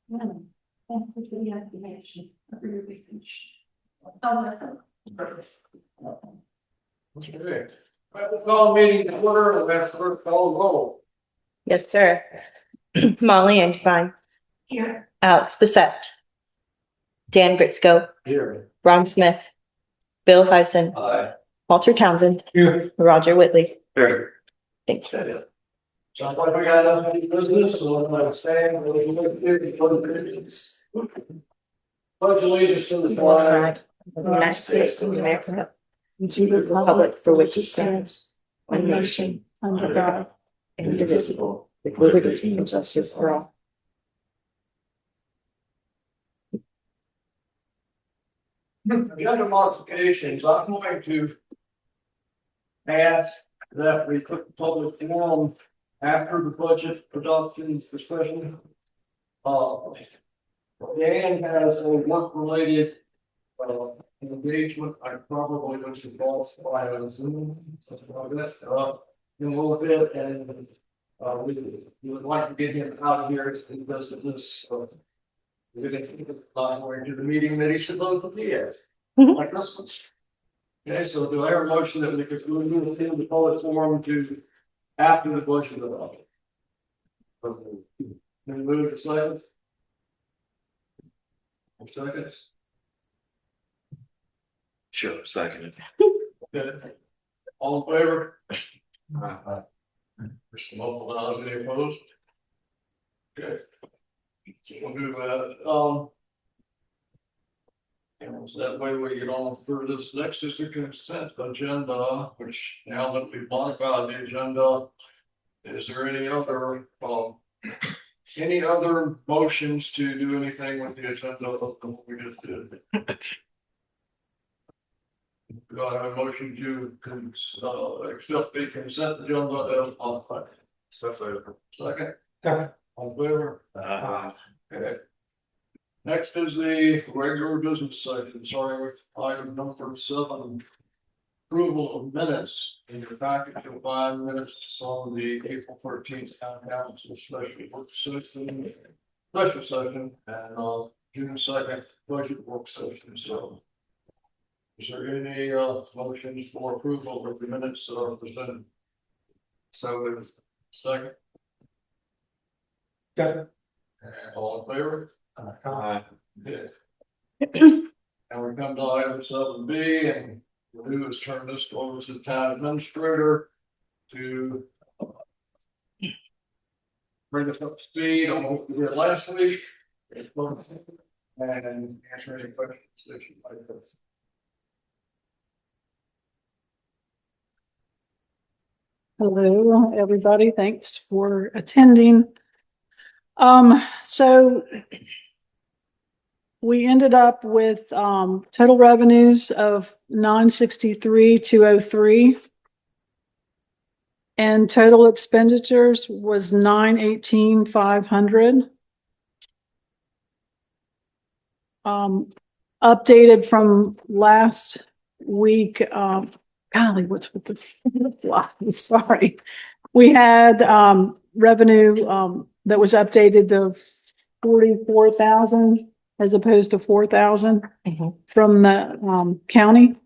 No, that's the activation. Oh, that's Okay. We'll call the meeting to order. Let's first call the roll. Yes, sir. Molly Angevine, here. Alex Bissett, Dan Gritsko, Here. Ron Smith, Bill Heisen, Aye. Walter Townsend, Here. Roger Whitley. Here. Thank you. Sounds like we got any business, so I'm gonna stand. Pledge allegiance to the flag. of the United States of America, and to the republic for which it stands, one nation, under God, indivisible, with liberty and justice for all. The other modifications, I'm going to ask that we put the public forum after the budget adoption discussion. Dan has a work-related engagement. I probably would just boss by Zoom, something like that, in a little bit, and we would like to get him out here because of this. We're going to keep it going to the meeting that he's supposed to be at, like this one. Okay, so do I have a motion that we could move the public forum to after the budget adoption? Then move to second. Seconds. Sure, second. Okay. All in favor? Mr. Mopel, any opposed? Okay. We'll do that. And so that way we get on through this. Next is the consent agenda, which now that we've modified the agenda, is there any other motions to do anything with the agenda of what we just did? Do I have a motion to accept the consent agenda as modified? Second. On favor? Okay. Next is the regular business session, starting with item number 7. Approval of minutes. In your package, you'll find minutes on the April 13th town council special work session, and June 2nd budget work session. So, is there any motions for approval of the minutes that are presented? So, second. And all in favor? Yeah. And we come to item 7B, and what we'll do is turn this over to the town administrator to bring us up to speed on what we did last week and answer any questions that you might have. Hello, everybody. Thanks for attending. So we ended up with total revenues of $963,203, and total expenditures was $918,500. Updated from last week. Golly, what's with the fly? Sorry. We had revenue that was updated to 44,000 as opposed to 4,000 from the county.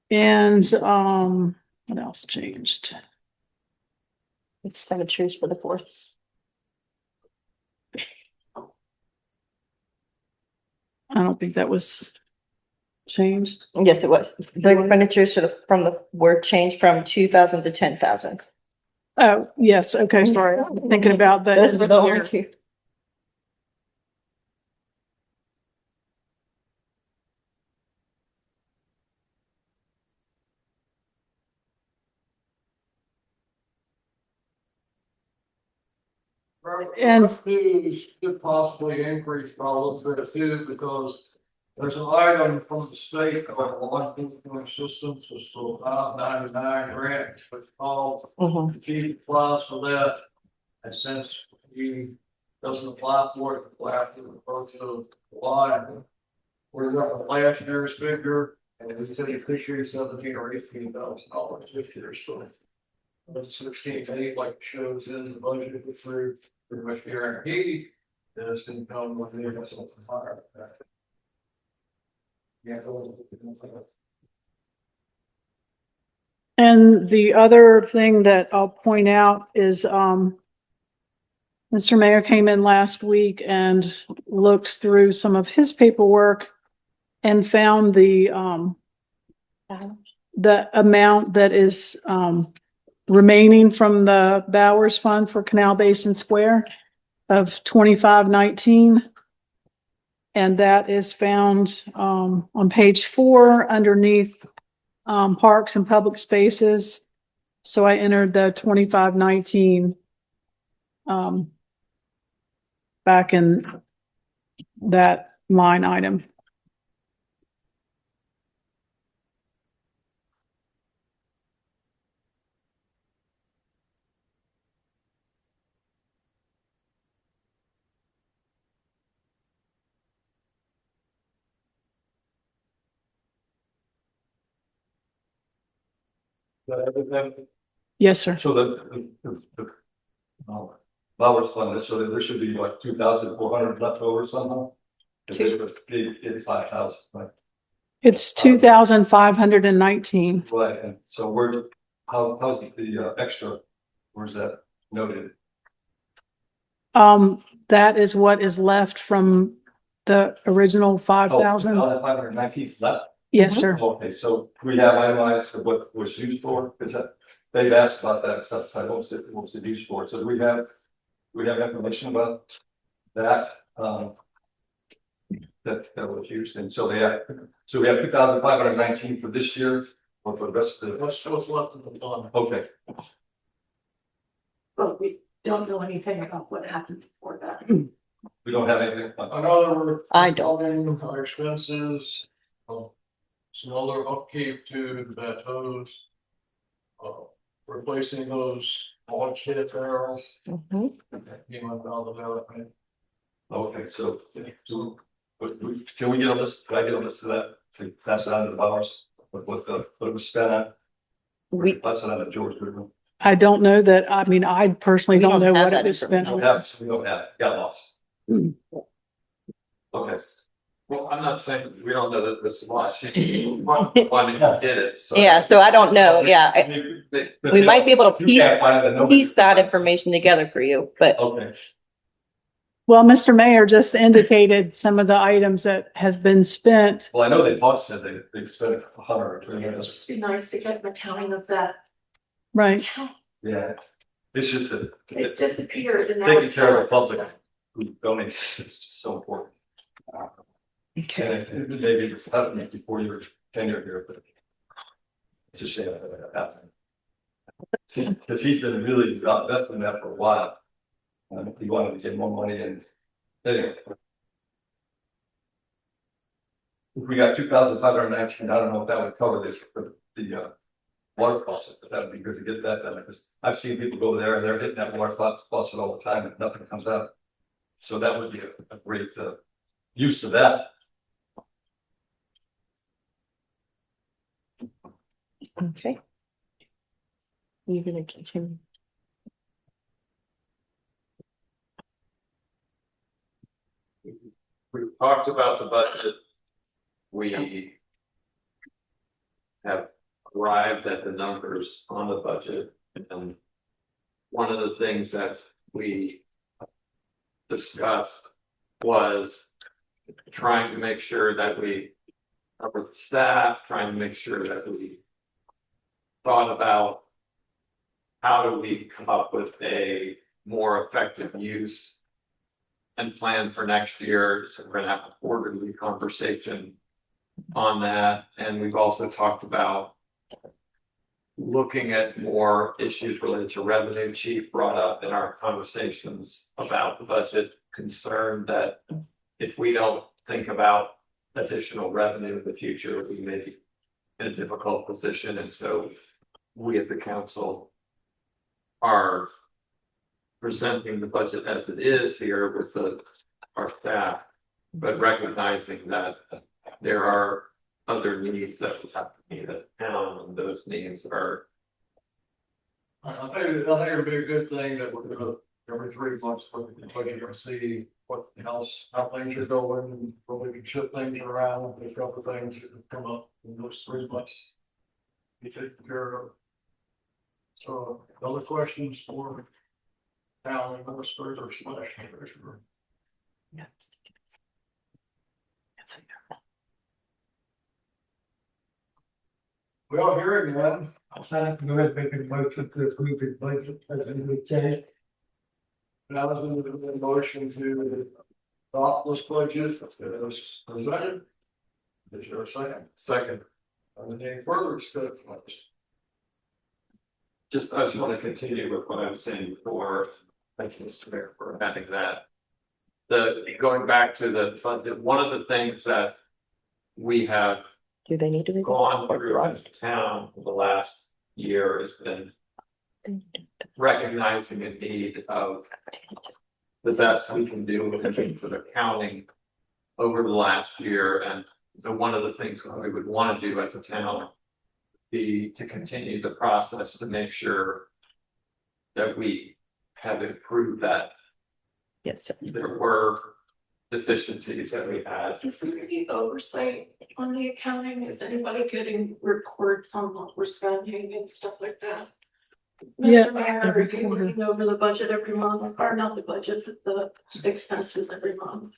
And what else changed? Expenditures for the fourth. I don't think that was changed. Yes, it was. The expenditures were changed from 2,000 to 10,000. Oh, yes. Okay. Sorry. I'm thinking about that. Those were the only two. And Revenues could possibly increase by a little bit too, because there's an item from the state called Law Enforcement Systems, it's for $599 grant, which calls Chief applies for that. And since he doesn't apply for it until after the 1st of July, we're looking at last year's figure, and it's going to this year $17,000 or $18,000 this year. So 16.8, like it shows in the budget, which we're pretty much guaranteed. There's been come with the something higher. Yeah. And the other thing that I'll point out is, Mr. Mayor came in last week and looked through some of his paperwork and found the amount that is, remaining from the Bowers Fund for Canal Basin Square of 2519. And that is found, on page 4 underneath, parks and public spaces. So I entered the 2519, back in that line item. Yes, sir. So Bowers Fund, so there should be like 2,400 left over somehow. Cause it was 85,000, right? It's 2,519. Right, and so how's the extra, where's that noted? That is what is left from the original 5,000. 519 is left? Yes, sir. Okay, so we have itemized what was used for, because they've asked about that stuff, what was it used for, so do we have information about that, that was used, and so we have 2,519 for this year, or for the rest of the. What's left in the fund? Okay, But we don't know anything about what happened before that. we don't have anything. Another. I don't. Our expenses, some other upkeep to the bateaus. Replacing those launch hit barrels. Mhm. Okay, so can we get a list? Can I get a list of that to pass it on to the Bowers? What it was spent on? Pass it on to George Goodman. I don't know that. I mean, I personally We don't don't know have what that it was spent on. We don't have, got lost. Mm. Okay. Well, I'm not saying we don't know that this was, she one did it, so. Yeah, so I don't know. Yeah, we might be able to piece that information together for you, but Okay, Well, Mr. Mayor just indicated some of the items that has been spent. well, I know they said they've spent 100 or 200. It'd just be nice to get an accounting of that. Right. Yeah, it's just that It disappeared and now taking it's care of the gone. public who donates, it's just so important. okay. And maybe it's happening before your tenure here, but it's a shame that it happened. See, because he's been really investing in that for a while. He wanted to get more money in. Anyway. If we got 2,519, I don't know if that would cover this for the water faucet, but that would be good to get that done, because I've seen people go there and they're hitting that water faucet all the time and nothing comes out. So that would be a great use of that. Okay. You're gonna continue. We talked about the budget. We have arrived at the numbers on the budget, and one of the things that we discussed was trying to make sure that we cover the staff, trying to make sure that we thought about how do we come up with a more effective use and plan for next year. So we're gonna have a quarterly conversation on that. And we've also talked about looking at more issues related to revenue. Chief brought up in our conversations about the budget, concerned that if we don't think about additional revenue in the future, we may be in a difficult position. And so we as a council are presenting the budget as it is here with our staff, but recognizing that there are other needs that we have to meet at town, and those needs are think it'd be a good thing that we're gonna, every 3 months, we're gonna see what else, how things are going, and where we can shift things around, there's a couple of things that have come up in those 3 months. Be taken care of. So, other questions for Alan administrator or slash treasurer? Well, hearing none, I'll go ahead and make a motion to approve the budget as it would say. now is the motion to adopt this budget as presented. Is there a second? Second, Any further discussion? I just want to continue with what I was saying before. Thanks, Mr. Mayor, for adding that. Going back to the budget, one of the things that we have Do they need to be? gone through as a town for the last year has been recognizing the need of the best we can do in terms of accounting over the last year. And so one of the things that we would want to do as a town be to continue the process to make sure that we have improved that. Yes, sir. There were deficiencies that we had. Is there any oversight on the accounting? Is anybody getting reports on what we're spending and stuff like that? Yeah. Mr. Mayor, are you looking over the budget every month, or not the budget, but the expenses every month?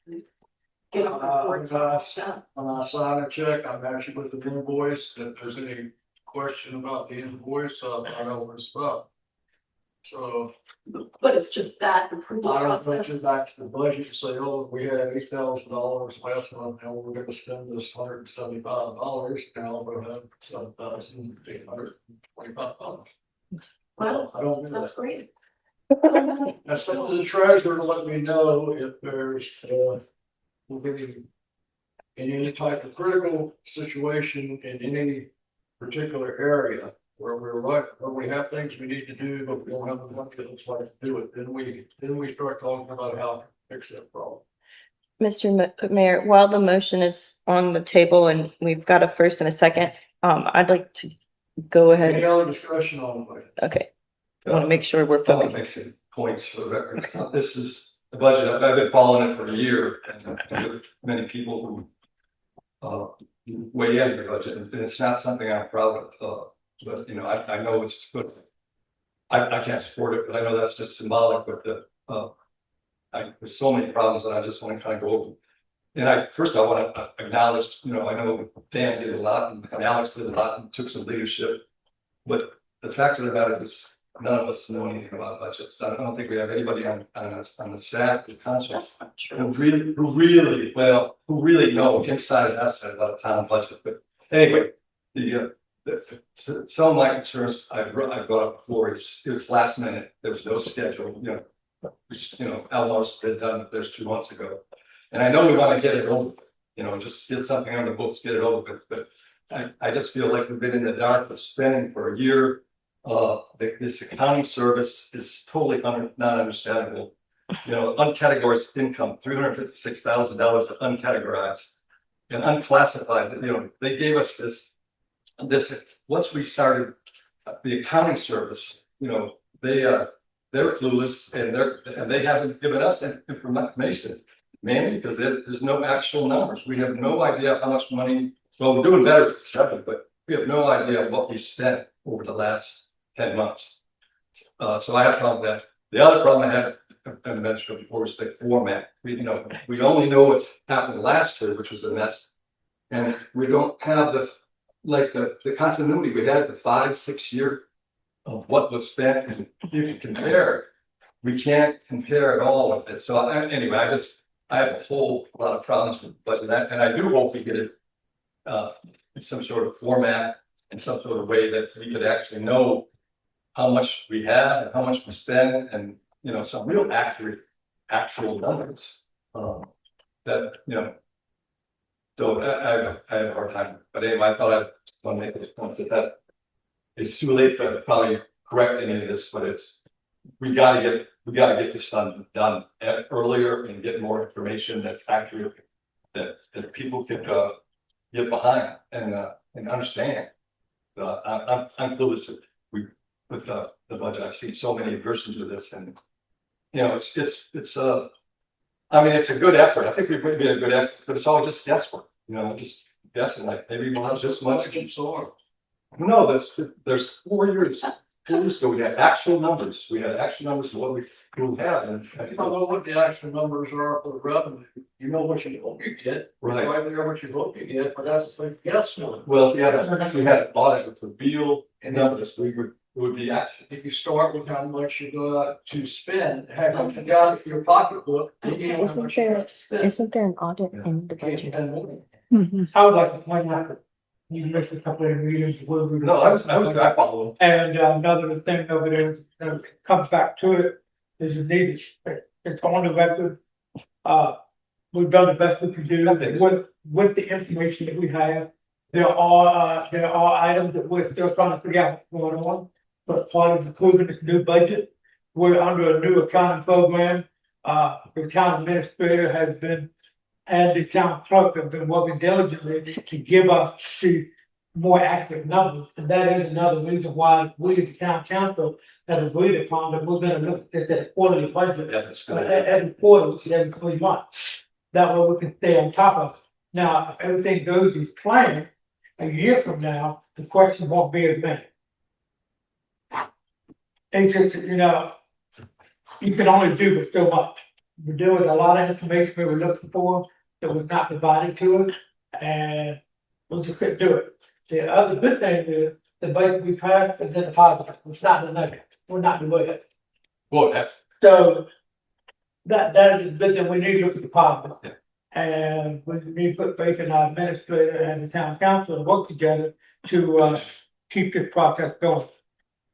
Getting reports on that. When I sign a check, I'm actually with the invoice, if there's any question about the invoice, I know what it's about. So But it's just that approval I don't process. mention back to the budget and say, oh, we had $8,000 last month, and we're gonna spend this $175, now we're gonna have $7,825. Well, I don't do that's that. great. That's something the treasurer to let me know if there's, will be in any type of critical situation in any particular area where we're right, where we have things we need to do, but we don't have the money that looks like to do it, then we start talking about how to fix that problem. Mr. Mayor, while the motion is on the table and we've got a first and a second, I'd like to go Any ahead. other discussion on it? Okay. I want to make sure we're I want to focused. make some points for the record. This is the budget. I've been following it for a year and with many people who weigh in the budget, and it's not something I'm proud of. But you know, I know it's good. I can't support it, but I know that's just symbolic. But there's so many problems that I just want to kind of go over. And first I want to acknowledge, you know, I know Dan did a lot and Alex did a lot and took some leadership. But the fact of the matter is, none of us know anything about budgets. I don't think we have anybody on the staff, the council, That's not true. who really know inside and outside about a town budget. But anyway, some of my concerns I've brought up before is it's last minute. There was no schedule, which, Elmo's been done, there's 2 months ago. And I know we want to get it over, just get something on the books, get it over with, but I just feel like we've been in the dark of spending for a year. This accounting service is totally not understandable. Uncategorized income, $356,000 uncategorized and unclassified. They gave us this once we started the accounting service. They're clueless and they haven't given us information, mainly because there's no actual numbers. We have no idea how much money. Well, we're doing better with stuff, but we have no idea what we spent over the last 10 months. So I have a problem with that. The other problem I had, I mentioned before, was the format. We only know what's happened last year, which was a mess. And we don't have the continuity. We had the 5-6 year of what was spent, and you can compare. We can't compare at all with this. So anyway, I have a whole lot of problems with the budget, and I do hope we get it in some sort of format, in some sort of way that we could actually know how much we have and how much we spend, and some real accurate actual numbers. So I have a hard time. But anyway, I thought I'd want to make this point that it's too late to probably correct any of this, but we gotta get this done earlier and get more information that's accurate, that people can get behind and understand. I'm clueless. with the budget. I've seen so many versions of this and, you know, it's I mean, it's a good effort. I think we've made a good effort, but it's all just guesswork, you know, just guessing like maybe we'll have this much. No, there's 4 years. 4 years ago, we had actual numbers. We had actual numbers of what we have and. You don't know what the actual numbers are for the revenue. You know what you hope you get. Right. Right there, what you hope you get, but that's a guess. Well, yeah, we had audit with the real numbers. It would be actual. If you start with how much you got to spend, how much you got in your pocketbook, then you know how much you got to spend. Isn't there an audit in the Can't spend more. Mhm. I would like to point out that you missed a couple of meetings where we. No, I follow. And another thing over there, comes back to it, is you need, it's on the record. We've done the best we can do I think so. with the information that we have. There are items that we're still trying to figure out what's going on, but part of approving this new budget, we're under a new accounting program. The town administrator has been, and the town clerk have been working diligently to give us the more accurate numbers. And that is another reason why we, as the town council, have agreed upon that we're gonna look at that quarterly budget Yeah, that's good. every quarter, which is every 3 months. That way we can stay on top of it. Now, if everything goes as planned, a year from now, the question won't be as many. It's just, you know, you can only do but so much. We're doing a lot of information we were looking for that was not provided to us, and we just couldn't do it. The other good thing is the budget we passed is in the positive, it's not in the negative, we're not in the way. Well, that's, So that is good that we need to look at the positive. Yeah. And we need to put faith in our administrator and the town council to work together to keep this process going.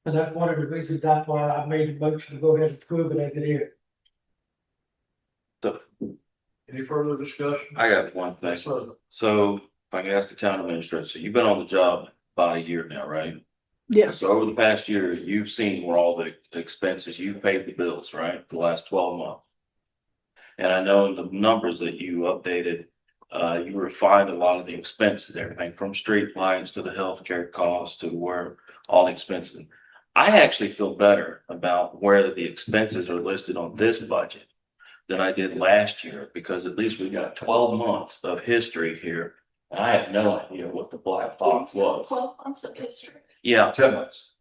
And that's one of the reasons that's why I made the motion to go ahead and approve it as it is. Any further discussion? I got one thing. So if I can ask the town administrator, so you've been on the job about a year now, right? Yes, So over the past year, you've seen where all the expenses, you've paid the bills, right? The last 12 months. And I know the numbers that you updated, you refined a lot of the expenses, everything from street lines to the healthcare costs to where all the expenses. I actually feel better about where the expenses are listed on this budget than I did last year, because at least we got 12 months of history here. And I have no idea what the black box was. 12 months of history. Yeah, 10 months.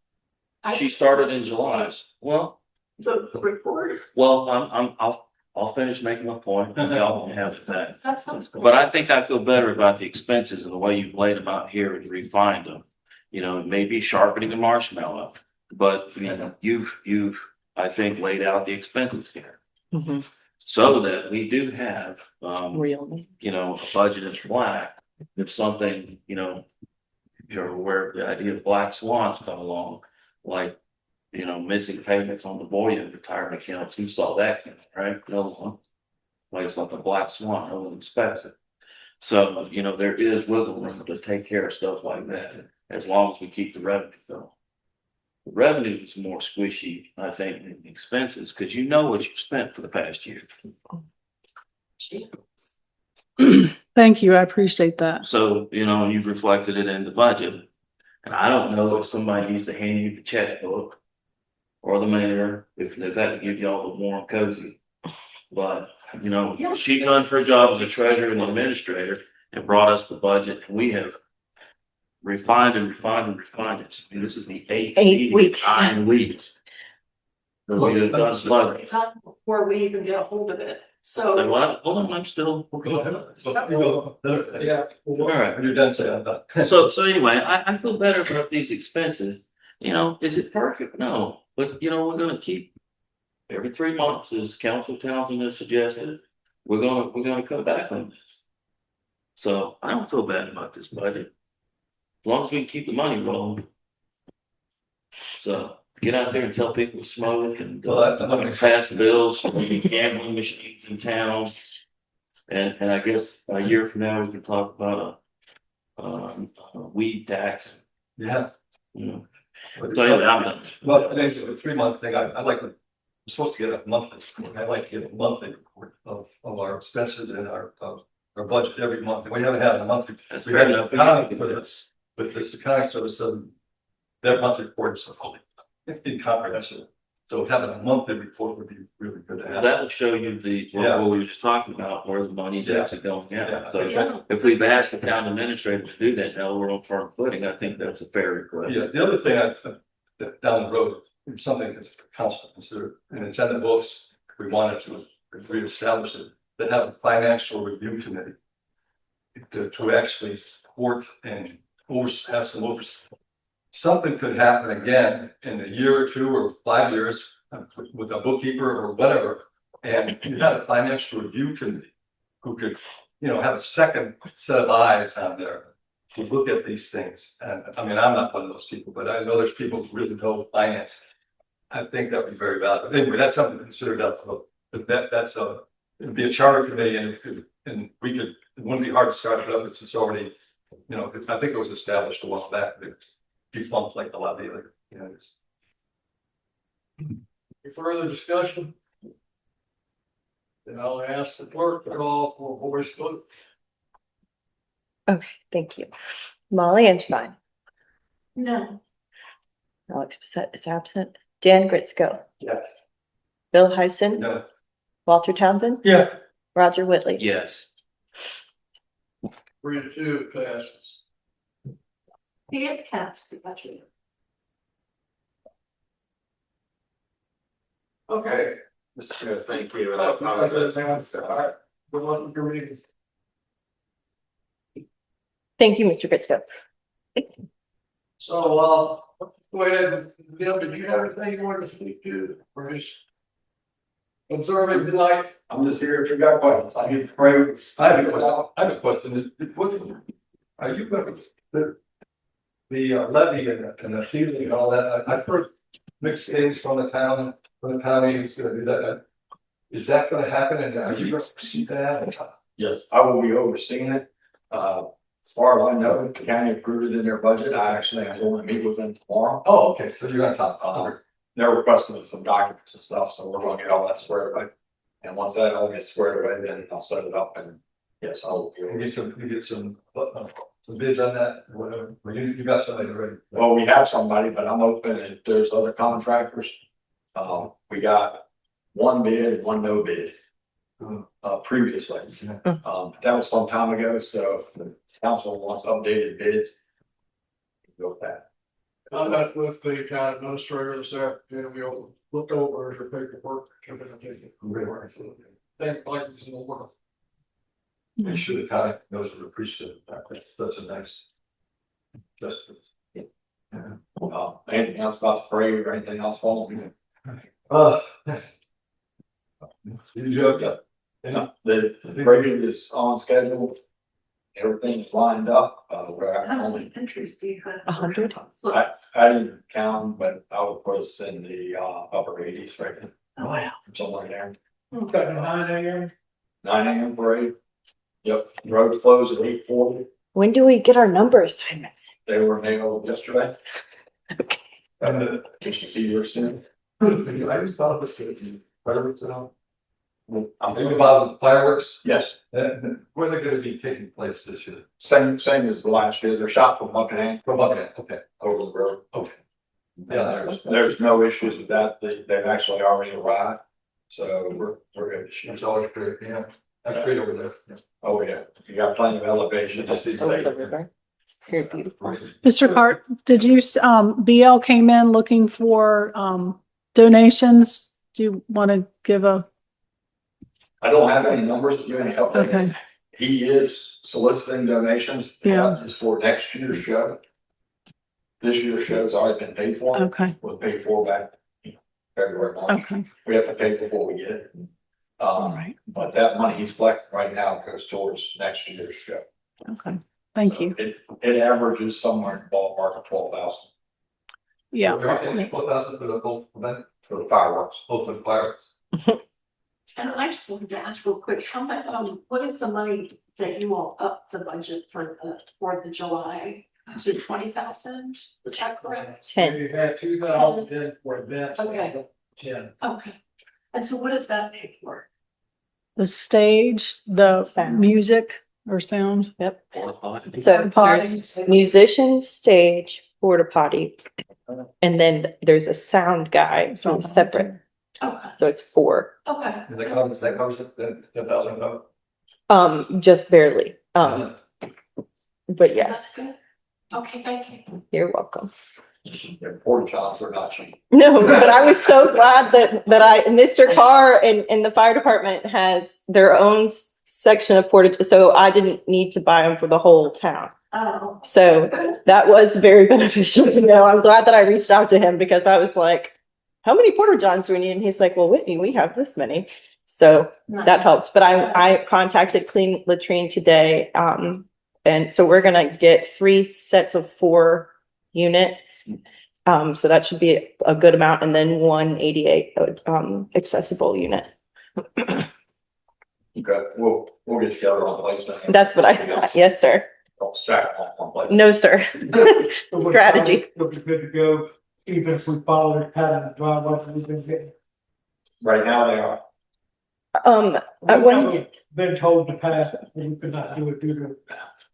she started in July. Well, The report, I'll finish making my point and y'all can have that. that sounds good. But I think I feel better about the expenses and the way you've laid them out here and refined them. You know, maybe sharpening the marshmallow, but you know, you've, I think, laid out the expenses here. So that we do have, Real. you know, a budget is black. If something, you know, you're aware of the idea of black swans come along, like, you know, missing payments on the Voya retirement accounts. Who saw that coming, right? No one. Like it's like a black swan, no one expects it. So, you know, there is wiggle room to take care of stuff like that, as long as we keep the revenue going. The revenue is more squishy, I think, than the expenses, because you know what you spent for the past year. thank you, I appreciate that. So, you know, you've reflected it in the budget. And I don't know if somebody needs to hand you the checkbook or the mayor, if that would give you all the warm cozy. But, you know, she done her job as a treasurer and administrator and brought us the budget, and we have refined and refined and refined it. I mean, this is the eighth Eighth week. 9 weeks. So we have done the budget. Time before we even get a hold of it, And so. what? Hold on, I'm still. Go ahead. So, Yeah. All right. When you're done saying that. So anyway, I feel better about these expenses. You know, is it perfect? No, but you know, we're gonna keep every 3 months, as Council Townsend has suggested, we're gonna come back on this. So I don't feel bad about this budget. As long as we can keep the money rolling. So get out there and tell people to smoke and pass bills, maybe gambling machines in town. And I guess a year from now, we can talk about a weed tax, Yeah. you know. So anyway, I'm done. Well, today's a 3-month thing. I like to, we're supposed to get a monthly, I like to get a monthly report of our expenses and our budget every month. And we haven't had a monthly. That's We fair had enough. an accounting for this, but this accounting service doesn't, their monthly report is so complete. incomprehensible. So having a monthly report would be really good to have. That will show you Yeah. what we were just talking about, where the money's Yeah. actually going Yeah. out. So Yeah. if we've asked the town administrator to do that, now we're on firm footing. I think that's a fair request. Yeah, the other thing I think that down the road, is something that's for council to consider, and it's in the books, if we wanted to reestablish it, that have a financial review committee. To actually support and have some oversight. Something could happen again in a year or 2 or 5 years with a bookkeeper or whatever. And you had a financial review committee who could, have a second set of eyes on there to look at these things. And I mean, I'm not one of those people, but I know there's people who really know finance. I think that'd be very valuable. Anyway, that's something to consider down the road. But it'd be a charter committee and we could, it wouldn't be hard to start it up. It's already, I think it was established a while back. Defunct like the levy, Any further discussion? Then I'll ask the clerk to call for a voice vote. Okay, thank you. Molly Angevine, No, Alex Bissett is absent. Dan Gritsko, Yes. Bill Heisen, No, Walter Townsend, Yeah, Roger Whitley. Yes. 3-2 passes. he had passed the budget. Okay. Mr. Chair, thank you. And I apologize. All right. Good luck with your meetings. Thank you, Mr. Gritsko. So, go ahead, Bill, did you have anything you wanted to speak to, or just observe if you like? I'm just here if you got questions. I need to pray. I have a question. Are you going to, the levy and the ceiling and all that, I've heard mixed things from the town, from the county, who's gonna do that. Is that gonna happen and are you going to see that? Yes, I will be overseeing it. As far as I know, the county approved it in their budget. I actually am going to meet with them tomorrow. Oh, okay, so you're gonna talk. They're requesting some documents and stuff, so we're gonna get all that squared away. And once that all gets squared away, then I'll set it up and yes, I will be You overseeing. get some bids on that, or whatever, or you got somebody already. Well, we have somebody, but I'm open if there's other contractors. We got one bid and one no bid. Previously. Yeah. That was some time ago, so if the council wants updated bids. Go with that. I met with the town administrator this afternoon, we all looked over the paperwork. Thank like this in the world. Make sure the county knows we're appreciative of that. That's a nice. Justice. Anything else about the parade or anything else following? You joke, yeah. The parade is on schedule. Everything is lined up. We're How only, many entries do you have? 100? I didn't count them, but I would put us in the upper 80s right now. Oh, wow. Somewhere there. starting at 9 a.m. 9 a.m. parade. Yep, road closed at 8:40. When do we get our number assignments? They were mailed yesterday. Okay. And You should see yours soon. I just thought of the fireworks and all. I'm thinking about the fireworks, Yes, where they're gonna be taking place this year. same as the last year. They're shot from Buckingham From Buckingham, okay, over the road. okay. And there's no issues with that. They've actually already arrived. So we're good to shoot. It's always great, yeah. That's great over there. Yeah. Oh, yeah. You got plenty of elevation. It's Over safe. the river. It's very beautiful. Mr. Cart, did you, BL came in looking for, donations? Do you want to give I don't have any numbers to give any updates. okay, He is soliciting donations. Yeah. It's for next year's show. This year's show's already been paid for. okay, Was paid for back February, March. okay, We have to pay before we get it. all right, But that money he's collecting right now goes towards next year's show. okay, thank you. It averages somewhere in the ballpark of 12,000 Yeah. 12,000 for the whole event, for the fireworks. both for the fireworks. And I just wanted to ask real quick, how much, what is the money that you all upped the budget for the 4th of July to 20,000? Is that correct? 10. We had 2,000 in for events. Okay. 10. Okay. And so what does that pay for? The stage, the Sound. music or sound. Yep. Or fine. So there's Potties. musicians, stage, porta potty, And then there's a sound guy, It's all who's separate, Okay, so it's 4. okay. That comes, the 10,000. Just barely, but yes, That's good. Okay, thank you. you're welcome. Porta johns are not cheap. No, but I was so glad that Mr. Carr and the fire department has their own section of portage, so I didn't need to buy them for the whole town. Oh. So that was very beneficial to know. I'm glad that I reached out to him because I was like, how many porta johns do we need? And he's like, well, Whitney, we have this many. So that helped. But I contacted Clean Latrine today. And so we're gonna get 3 sets of 4 units. So that should be a good amount, and then 1 88 accessible unit. Okay, we'll get together on placement. That's what I, yes, sir. Don't stack them on one place. No, sir. Strategy. It'll be good to go, even if we follow the pattern of driveway that we've been getting. Right now they are. I wanted to, Been told to pass, we could not do it due to.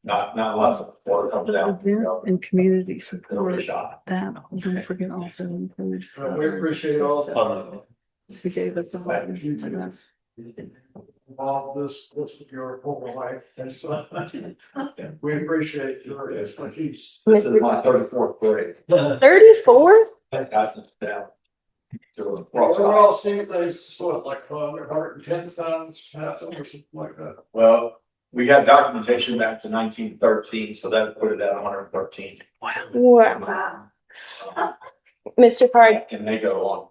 Not unless the water comes down. you know, And community It'll be support, shot. that, don't forget also includes. We appreciate all. We gave us the whole to them. All this with your whole life, and so we appreciate your expertise. This is my 34th grade. 34? That's down. So, We're all seeing things, what, like 110 times, half or something like that. well, we have documentation back to 1913, so that put it at 113. Wow. Wow. Mr. Card, And they go on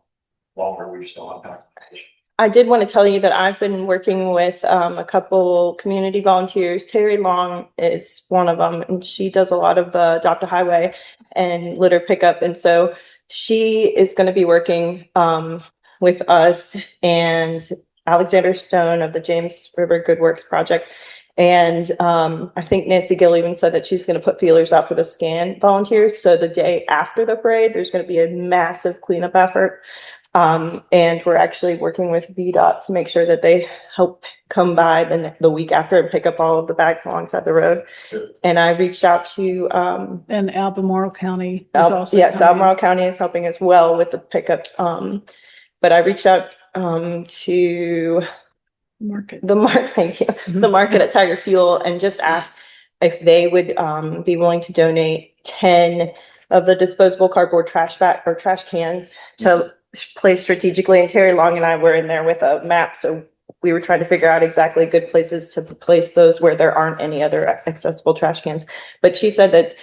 longer, we just don't have documentation. I did want to tell you that I've been working with a couple community volunteers. Terry Long is one of them, and she does a lot of the Adopt a Highway and litter pickup. And so she is going to be working with us and Alexander Stone of the James River Good Works Project. And I think Nancy Gill even said that she's going to put feelers out for the scan volunteers. So the day after the parade, there's going to be a massive cleanup effort. And we're actually working with VDOT to make sure that they help come by the week after and pick up all of the bags alongside the road. Good. And I reached out to And Albemarle County is also. yes, coming. Albemarle County is helping as well with the pickup. But I reached out to Market. thank you, the market at Tiger Fuel, and just asked if they would be willing to donate 10 of the disposable cardboard trash bag or trash cans to place strategically. And Terry Long and I were in there with a map, so we were trying to figure out exactly good places to place those where there aren't any other accessible trash cans. But she said that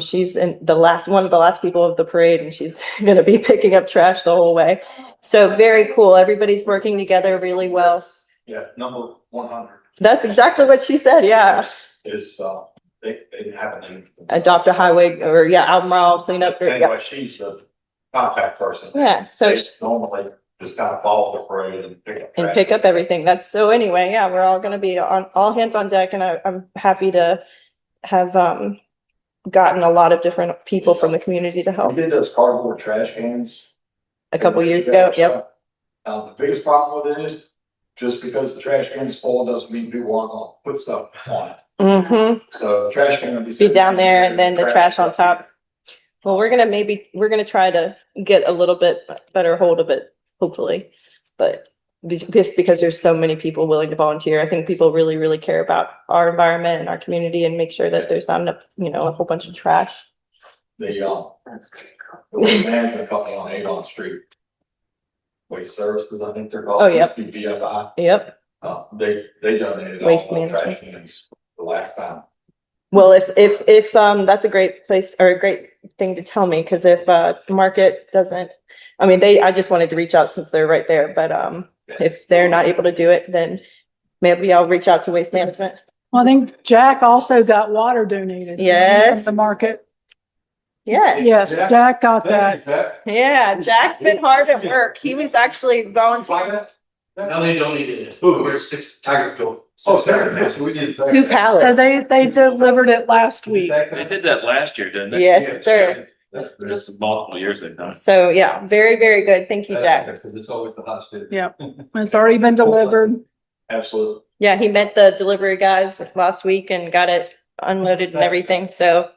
she's in one of the last people of the parade, and she's going to be picking up trash the whole way. So very cool. Everybody's working together really well. Yeah, number 100. That's exactly what she said. Yeah. Is, they have a name. for themselves. Adopt a Highway, or Albemarle cleanup. Yeah. Anyway, she's the contact person. Yeah. So They normally just kind of follow the parade and pick up. and trash. pick up everything. That's so anyway, yeah, we're all gonna be on all hands on deck, and I'm happy to have gotten a lot of different people from the community to We help did those cardboard trash cans. a couple years ago. Yep. The biggest problem with it is just because the trash can is full doesn't mean people aren't gonna put stuff on it. Mm-hmm. So trash can would Be down there and then the trash on top. Well, we're gonna try to get a little bit better hold of it, hopefully. But just because there's so many people willing to volunteer, I think people really, really care about our environment and our community and make sure that there's not enough, a whole bunch of trash. The waste management company on Avon Street. Waste Services, I think they're called. Oh, yep. BFI, Yep. they donated all Waste the trash management. cans the last time. Well, if that's a great place or a great thing to tell me, because if the market doesn't, I just wanted to reach out since they're right there, but if they're not able to do it, then maybe I'll reach out to Waste Management. Well, I think Jack also got water donated. Yes. From the market. Yeah, Yes, Jack got that. yeah, Jack's been hard at work. He was actually volunteering. No, they donated it. Where's 6 Tiger Field? Oh, sorry, yes, we did. 2 So pallets. they delivered it last week. They did that last year, didn't they? Yes, sir. Just multiple years they've done. So yeah, very, very good. Thank you, Jack. Because it's always the hottest day. Yeah. It's already been delivered. Absolutely. Yeah, he met the delivery guys last week and got it unloaded and everything. So,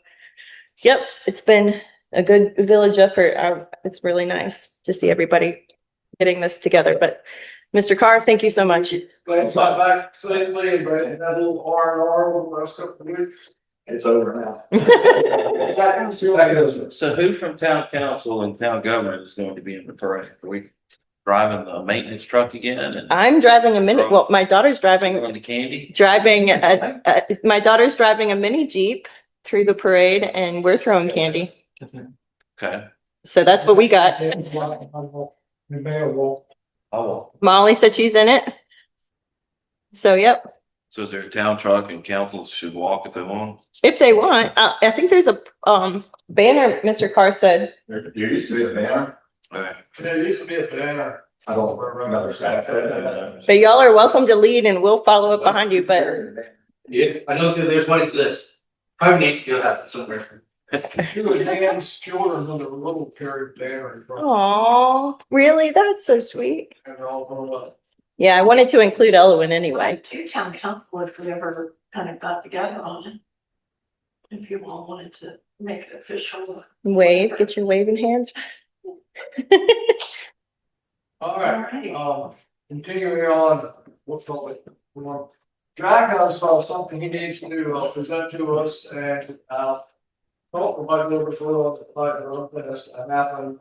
yep, it's been a good village effort. It's really nice to see everybody getting this together, but Mr. Carr, thank you so much. Glad to fight back safely and had a little R&R over the last couple of weeks. It's over now. So who from town council and town government is going to be in the parade? Are we driving the maintenance truck again and I'm driving a mini, well, my daughter's driving throwing the candy? my daughter's driving a mini Jeep through the parade and we're throwing candy. Okay. So that's what we got. The mayor will. Oh, Molly said she's in it. So, yep, so is there a town truck and council should walk if they want? if they want. I think there's a banner, Mr. Carr said. There used to be a banner. Okay. There used to be a banner. I don't remember that. But y'all are welcome to lead and we'll follow up behind you, but Yeah, I know that there's one exists. Probably needs to go have it somewhere. Two of Dan's children on the little carried banner in front of aw, really? That's so sweet. them, and they're all grown up. Yeah, I wanted to include Elwin anyway. Like two town council if we ever kind of got together on it. If you all wanted to make it official. Wave, get your waving hands. All right, Alright. continuing on, what's called it, Jack has something he needs to present to us and talk about it before this happened,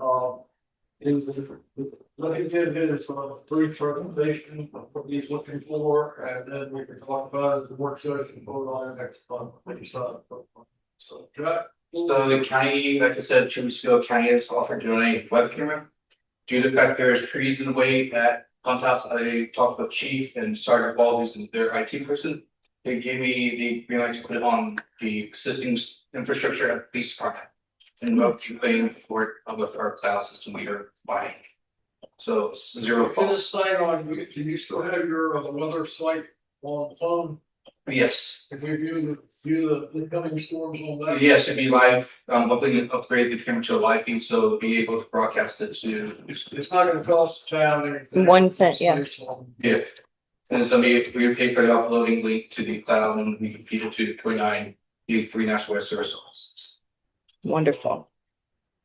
let me give his brief presentation of what he's looking for, and then we can talk about it, the work session, vote on it next month, when you start. So, Jack? So the county, like I said, 2 weeks ago, county has offered to donate weather camera. Due to the fact there's trees in the way at Pump House, I talked with Chief and Sergeant Ball, who's their IT person. They gave me the green light to put it on the existing infrastructure at the police department. And we're paying for it with our cloud system we are buying. So it's zero Can this cost. sign on, do you still have your weather site on the phone? Yes, If we view the incoming storms on that? yes, it'd be live. I'm hoping to upgrade the camera to a live feed, so it'll be able to broadcast it to. It's not gonna cost the town anything. 1 cent, yeah. Yeah. And so we would pay for the uploading link to the cloud and we can feed it to 29, the 3 National Weather Service offices. Wonderful.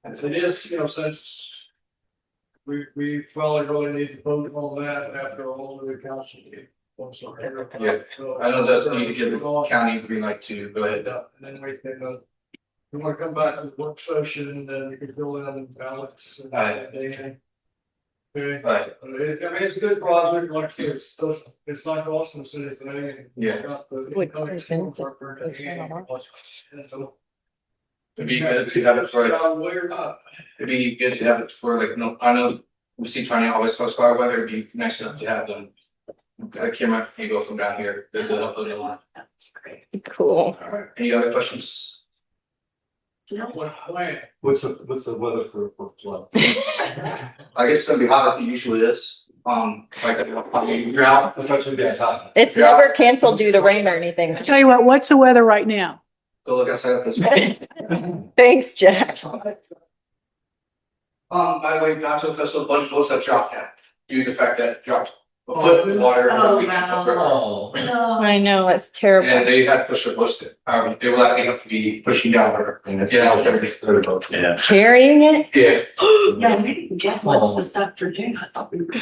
And it is, since we probably really need to vote on that after all of the council meeting. Yeah, I know that's need to give the county green light to go ahead. And then we can, we wanna come back to the work session, and then we can fill in ballots. And Aye. okay, Right, I mean, it's a good project, like I said, it's not costing us anything. And we Yeah. got the Would- incoming storm worker at What's the going end. on? And so- it'd be good to have it for, Way or not. it'd be good to have it for like, no, I know. We see trying to always talk about weather, it'd be nice enough to have them. I camera, you go from down here, there's an uploading line. Great. Cool. All right, Any other questions? No, what plan? What's the weather for flood? I guess it's gonna be hot like it usually is, like a drought. It's not gonna be that hot. It's Yeah. never canceled due to rain or anything. I tell you what, what's the weather right now? Go look outside of this. Thanks, Jack. By the way, Nacho Festival, a bunch of boats have dropped now, due to the fact that it dropped a foot in water. Oh, We- no. No. I know, it's And terrible. they had to push their boats to, they will actually have to be pushing down river. And it's Yeah. Yeah. Carrying it? Yeah, Yeah, we didn't get much this afternoon. I thought we were.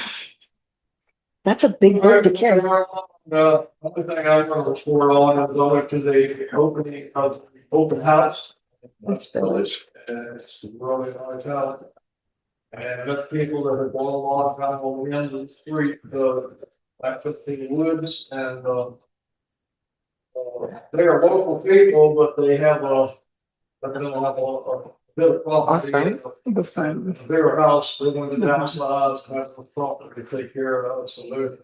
That's a big bird to carry. The only thing I'm gonna report on is going to the opening of the open house. That's Village, and it's really nice out. And that's people that have gone a long time on the end of the street, at 15 Woods, and, they are local people, but they have they don't have a bit of property. A bigger house, they want to downsize, and have a property to take care of, so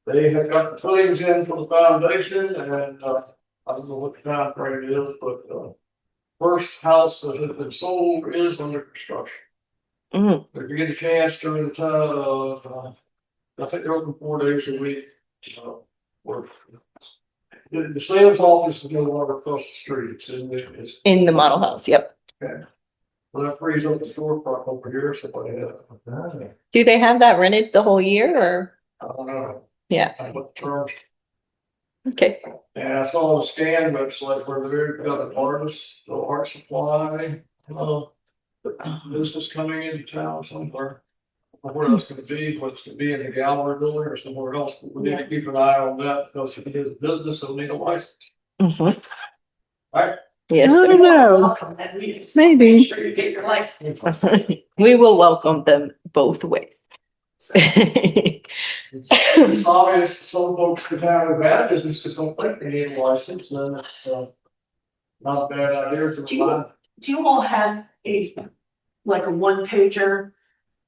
they have got the footings in for the foundation, and, I don't know what the time frame is, but, first house that has been sold is under construction. Mhm. If you get a chance during the time of, I think they're open 4 days a week. Or the sales office is no longer across the street, it's In the model house, yep. when I freeze up the storefront over here, somebody has. Do they have that rented the whole year or? I don't know. Yeah. I looked terms, Okay, and I saw the scan website where they've got an artist, the art supply, business coming into town somewhere. Where that's gonna be, what's gonna be in the gallery building or somewhere else, but we need to keep an eye on that, because if it is business, it'll need a license. Mhm. Right. Yes, I sir. don't know. Welcome, and we just Maybe. make sure you get your license. We will welcome them both ways. It's obvious some folks could have bad businesses don't think they need a license, and it's, not a bad idea to Do you- remind. Do you all have like a one pager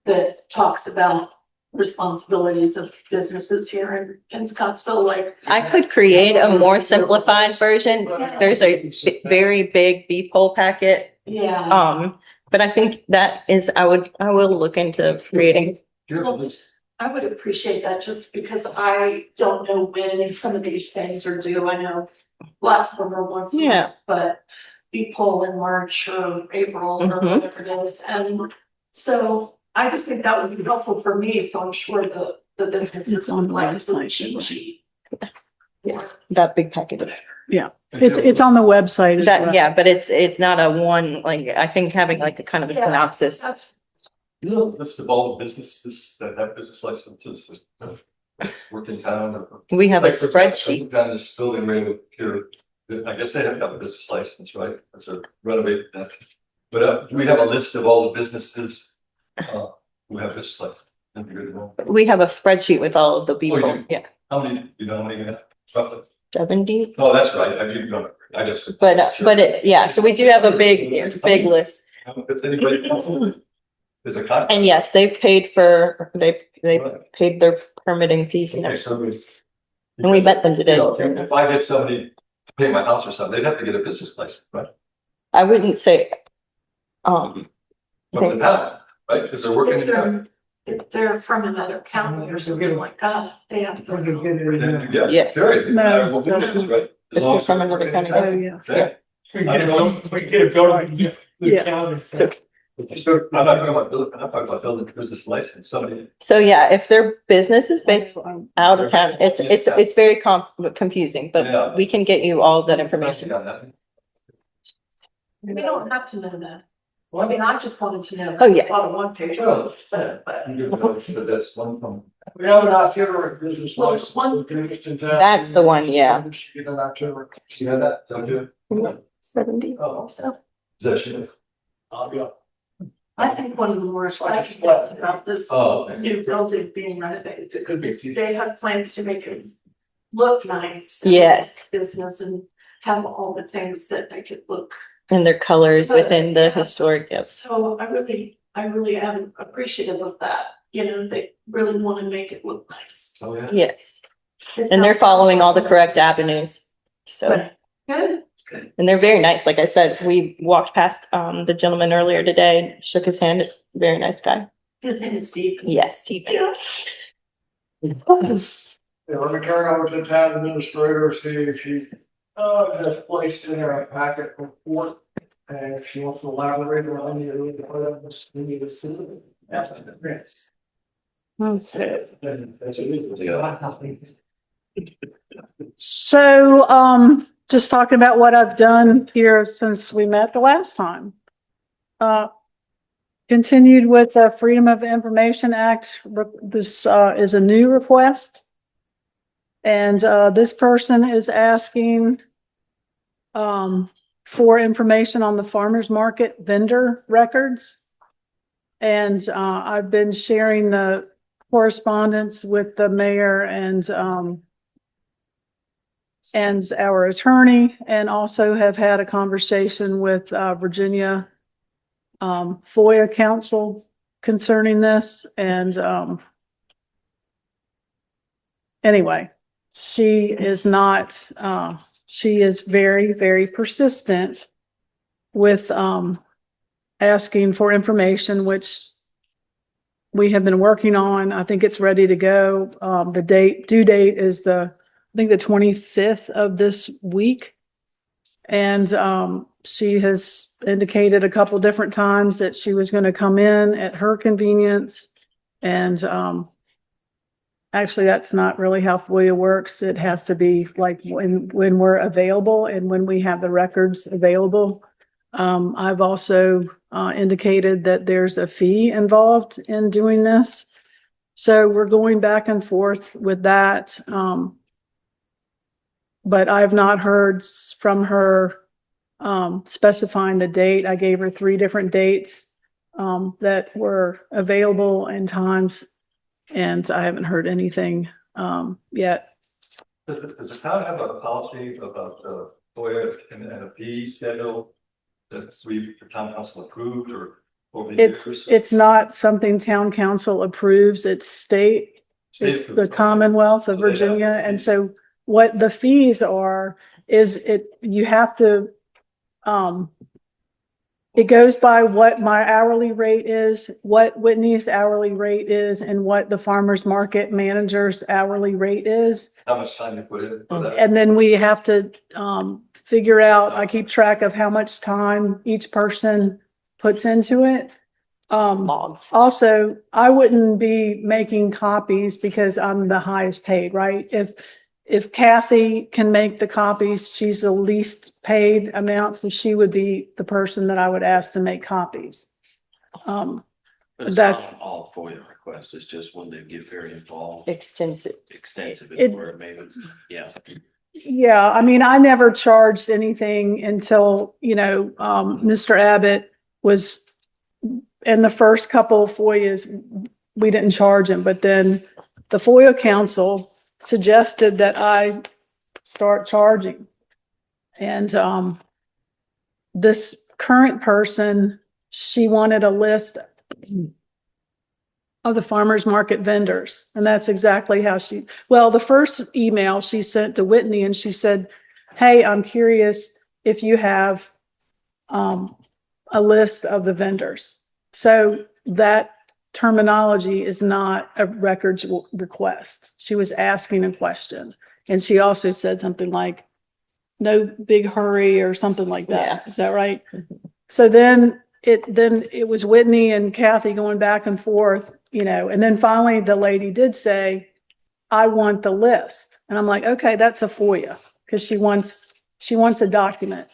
that talks about responsibilities of businesses here in Scottsville, like? I could create a more simplified version. There's a very big B poll packet. Yeah. But I think that is, I will look into creating. Well, I would appreciate that, just because I don't know when some of these things are due. I know lots of them are once a Yeah. month, but be poll in March or April or Mhm. whatever it is. And so I just think that would be helpful for me, so I'm sure the businesses It's on would the like the website, cheat right? sheet. Yes, that big packet is. It's on the website as well. That, yeah, but it's not a one, like, I think having like a kind of a Yeah. synopsis. That's, You know, list of all the businesses that have business licenses that work in town. or- We have a Like, for example, spreadsheet. Down this building right here, I guess they have to have a business license, right? That's a renovate that. But do we have a list of all the businesses who have business license? That'd be good to know. We have a spreadsheet with all of the you people. do? Yeah, How many, you know, how many you have? Roughly? 70. Oh, that's right, I do know, I just. But yeah, so we do have a big list. If anybody. There's a contract. And yes, they've paid for, they paid their permitting fees and Okay, everything. so it's. And we met them today. You know, if I get somebody to pay my house or something, they'd have to get a business license, right? I wouldn't say, But the town, right, because they're working in town. if they're from another county or something like that, they have to. Yeah, Yes. period. No, Well, business, right? As If long they're as from they're another working in county. Oh, town. yeah. Yeah. We get a building, we get a building, Yeah. county. It's okay. So I'm not talking about building, I'm talking about building a business license, somebody. So yeah, if their business is based out of town, it's very confusing, Yeah. but we can get you all that information. On that. We don't have to know that. I mean, I just wanted to know. Oh, yeah. It's on one page, but. You do know, but that's one from. We have an itinerant business Well, license. one- we're doing this in town. That's the one, yeah. We should Get an itinerant. See how that, so do. 70. Oh, So, is that shit? Yeah. I think one of the more exciting things about this Oh. new building being renovated, It could be. is they have plans to make it look nice. yes, Business and have all the things that make it look. and their colors within the historic, yes. So I really am appreciative of that, you know, they really want to make it look nice. Oh, yeah. Yes, and they're following all the correct avenues. So, But, good, and they're very nice. Like I said, we walked past the gentleman earlier today, shook his hand. Very nice guy. his name is Steve. Yes, Steve. Yeah. Yeah, let me turn over to the town administrator, see if she, has placed in her packet report. And if she wants to elaborate on any of the items we need to see. That's the grants. Okay. That's it. So, just talking about what I've done here since we met the last time. Continued with the Freedom of Information Act. This, is a new request. And, this person is asking, for information on the farmer's market vendor records. And, I've been sharing the correspondence with the mayor and our attorney, and also have had a conversation with Virginia FOIA counsel concerning this. And anyway, she is not, she is very, very persistent with asking for information, which we have been working on. I think it's ready to go. The due date is I think the 25th of this week. And she has indicated a couple different times that she was going to come in at her convenience. And actually, that's not really how FOIA works. It has to be like when we're available and when we have the records available. I've also indicated that there's a fee involved in doing this. So we're going back and forth with that. But I've not heard from her specifying the date. I gave her 3 different dates that were available and times, and I haven't heard anything yet. Does the town have a policy about FOIA and a fee schedule that the town council approved or over the years? It's not something town council approves. It's state. It's the Commonwealth of So they have Virginia. And fees. so what the fees are is you have to, it goes by what my hourly rate is, what Whitney's hourly rate is, and what the farmer's market manager's hourly rate is. How much time you put in for that? And then we have to figure out, I keep track of how much time each person puts into it. Also, I wouldn't be making copies because I'm the highest paid, right? If Kathy can make the copies, she's the least paid amount, so she would be the person that I would ask to make copies. But it's That's- not all FOIA requests, it's just when they get very involved, Extensive. extensive It- is where it maybe, yeah. Yeah, I mean, I never charged anything until, Mr. Abbott was in the first couple of FOIAs, we didn't charge him, but then the FOIA council suggested that I start charging. And this current person, she wanted a list of the farmers market vendors. And that's exactly how the first email she sent to Whitney, and she said, hey, I'm curious if you have a list of the vendors. So that terminology is not a records request. She was asking a question. And she also said something like, no big hurry or something like that. Yeah. Is that right? So then it was Whitney and Kathy going back and forth, and then finally the lady did say, I want the list. And I'm like, okay, that's a FOIA because she wants a document.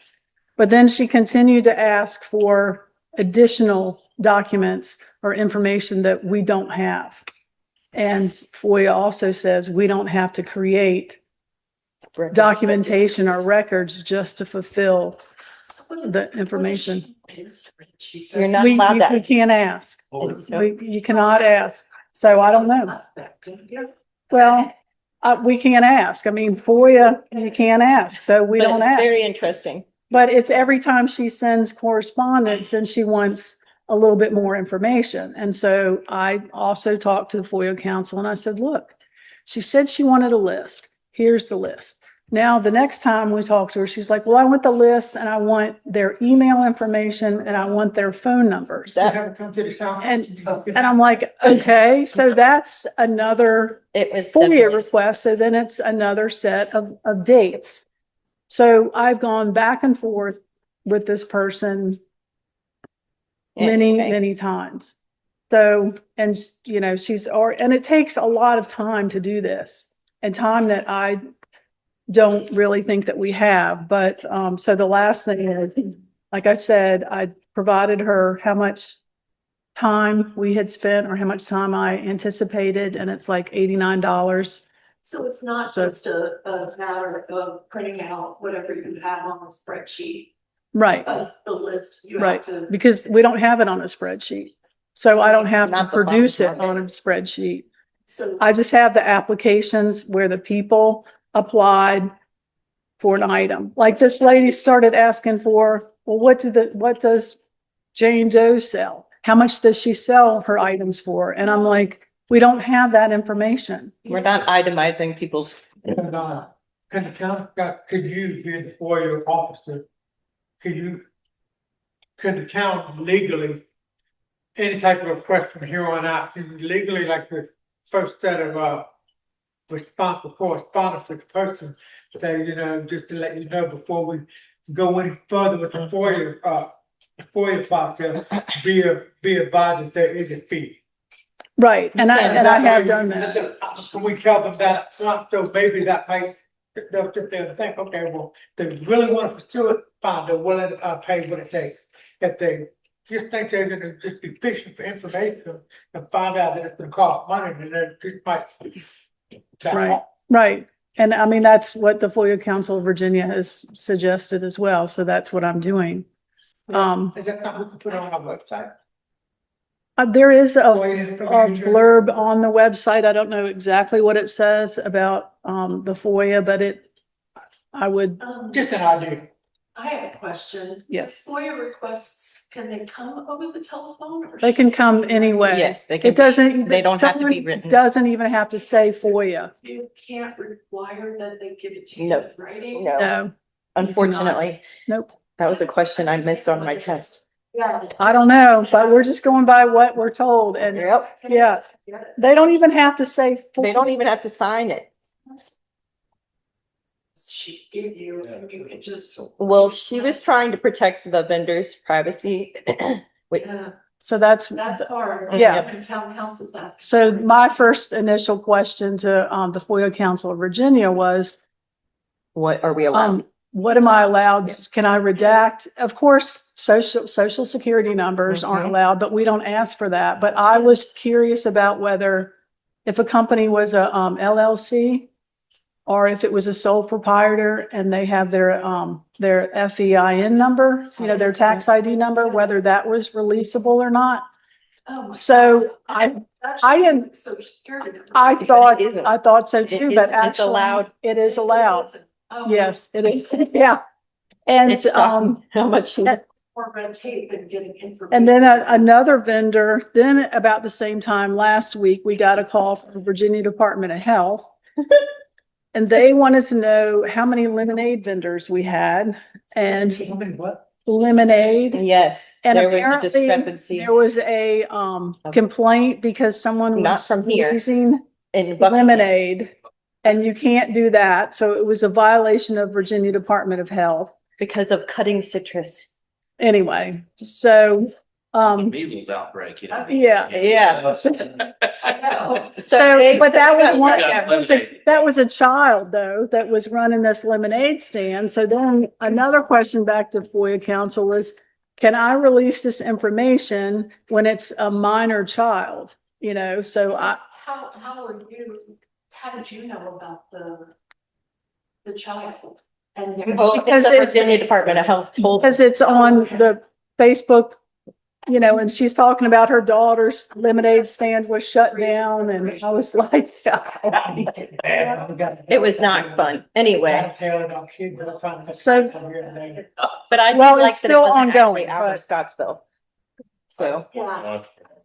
But then she continued to ask for additional documents or information that we don't have. And FOIA also says we don't have to create documentation or records just to fulfill So what is- the what is information. she- You're not We allowed that. can't ask. And so- You cannot ask. So I don't know. Well, we can't ask. I mean, FOIA, you can't ask, so we But don't it's ask. very interesting. But it's every time she sends correspondence, then she wants a little bit more information. And so I also talked to the FOIA council and I said, look, she said she wanted a list. Here's the list. Now, the next time we talk to her, she's like, well, I want the list and I want their email information and I want their phone numbers. You haven't come to the town. And I'm like, okay, so that's another It was. FOIA request. So then it's another set of dates. So I've gone back and forth with this person many times. So, and and it takes a lot of time to do this and time that I don't really think that we have. But, so the last thing is, like I said, I provided her how much time we had spent or how much time I anticipated, and it's like $89. So it's not So- just a matter of printing out whatever you have on the spreadsheet Right, of the list. You right, have to. because we don't have it on a spreadsheet. So I don't have to Not the produce it farmer's on a market. spreadsheet. So I just have the applications where the people applied for an item. Like this lady started asking for, well, what does Jane Doe sell? How much does she sell her items for? And I'm like, we don't have that information. We're not itemizing people's. And, can the town, could you be the FOIA officer? Could the town legally, any type of request from here on out, can you legally, like the first set of, responsible correspondence with the person, say, just to let you know before we go any further with the FOIA process, be advised that there is a fee. Right, and I have done that. Can we tell them that up front, so maybe that might they'll sit there and think, okay, well, they really want to pursue it, fine, they're willing to pay what it takes. If they just think they're gonna just be fishing for information and find out that it's gonna cost money, then they just might. Right. Right. And I mean, that's what the FOIA Council of Virginia has suggested as well. So that's what I'm doing. Is that something we can put on our website? There is a FOIA information? blurb on the website. I don't know exactly what it says about the FOIA, but I would, Just an idea. I have a question. yes, FOIA requests, can they come over the telephone or? they can come anyway. Yes, they can. It doesn't. They don't have to be someone written. Doesn't even have to say FOIA. You can't require that they give it to you No. in writing? No, No, unfortunately. nope. That was a question I missed on my test. Yeah. I don't know, but we're just going by what we're told and Yep. yeah, they don't even have to say. They don't even have to sign it. She give you, and you can just. Well, she was trying to protect the vendor's privacy. Wait, Yeah, So that's, that's hard. Yeah. When town council's asking. so my first initial question to the FOIA Council of Virginia was, what are we allowed? what am I allowed? Can I redact? Of course, social security numbers aren't Mhm. allowed, but we don't ask for that. But I was curious about whether if a company was a LLC or if it was a sole proprietor and they have their FEIN number, you know, their tax ID number, whether that was releasable or not. Oh my So God. I That's am- Social Security number. I But it thought, isn't. I thought so It too, is- but it's actually allowed. it is allowed. Oh, Yes, it is. Yeah. And, It's shocking how much. More red tape than getting information. and then another vendor, then about the same time last week, we got a call from the Virginia Department of Health. And they wanted to know how many lemonade vendors we had and How many what? lemonade. Yes, And there was a apparently discrepancy there was a complaint because someone Not was from here. squeezing in Buckingham. lemonade. And you can't do that. So it was a violation of Virginia Department of Health. Because of cutting citrus. Anyway, so, Measles outbreak, you know. yeah. Yeah. So, but that was one, Yeah. that was a child though, that was running this lemonade stand. So then another question back to FOIA counsel was, can I release this information when it's a minor child? You know, so How did you know about the child? And Well, Because it's the it's- Virginia Department of Health told. because it's on the Facebook, you know, and she's talking about her daughter's lemonade stand was shut down and I was like, It was not fun. Anyway, So- but I did Well, like it's that it still wasn't ongoing, actually out of but- Scottsville. So, Yeah,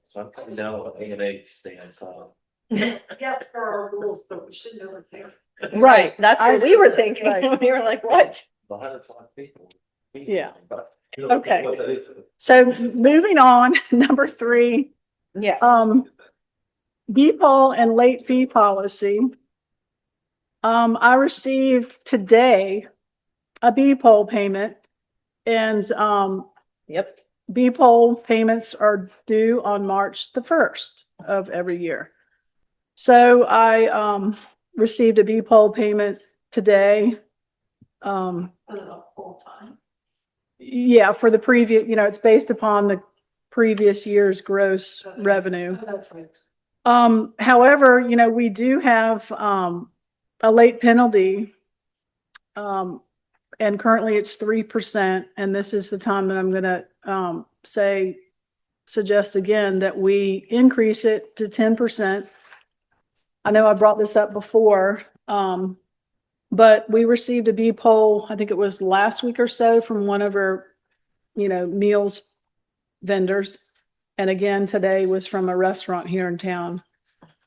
So I'm coming down with A&A stand, so. yes, there are rules, but we should know if they're. right, that's what we were thinking. Right. We were like, what? 105 people. Yeah. But- Okay. So moving on, number 3, Yeah. BPOL and late fee policy. I received today a BPOL payment and, Yep. BPOL payments are due on March the 1st of every year. So I, received a BPOL payment today. Full time. Yeah, for the previous, you know, it's based upon the previous year's gross revenue. Oh, that's right. However, you know, we do have, a late penalty. And currently it's 3%. And this is the time that I'm gonna, suggest again that we increase it to 10%. I know I brought this up before, but we received a B poll, I think it was last week or so, from one of our, you know, meals vendors. And again, today was from a restaurant here in town.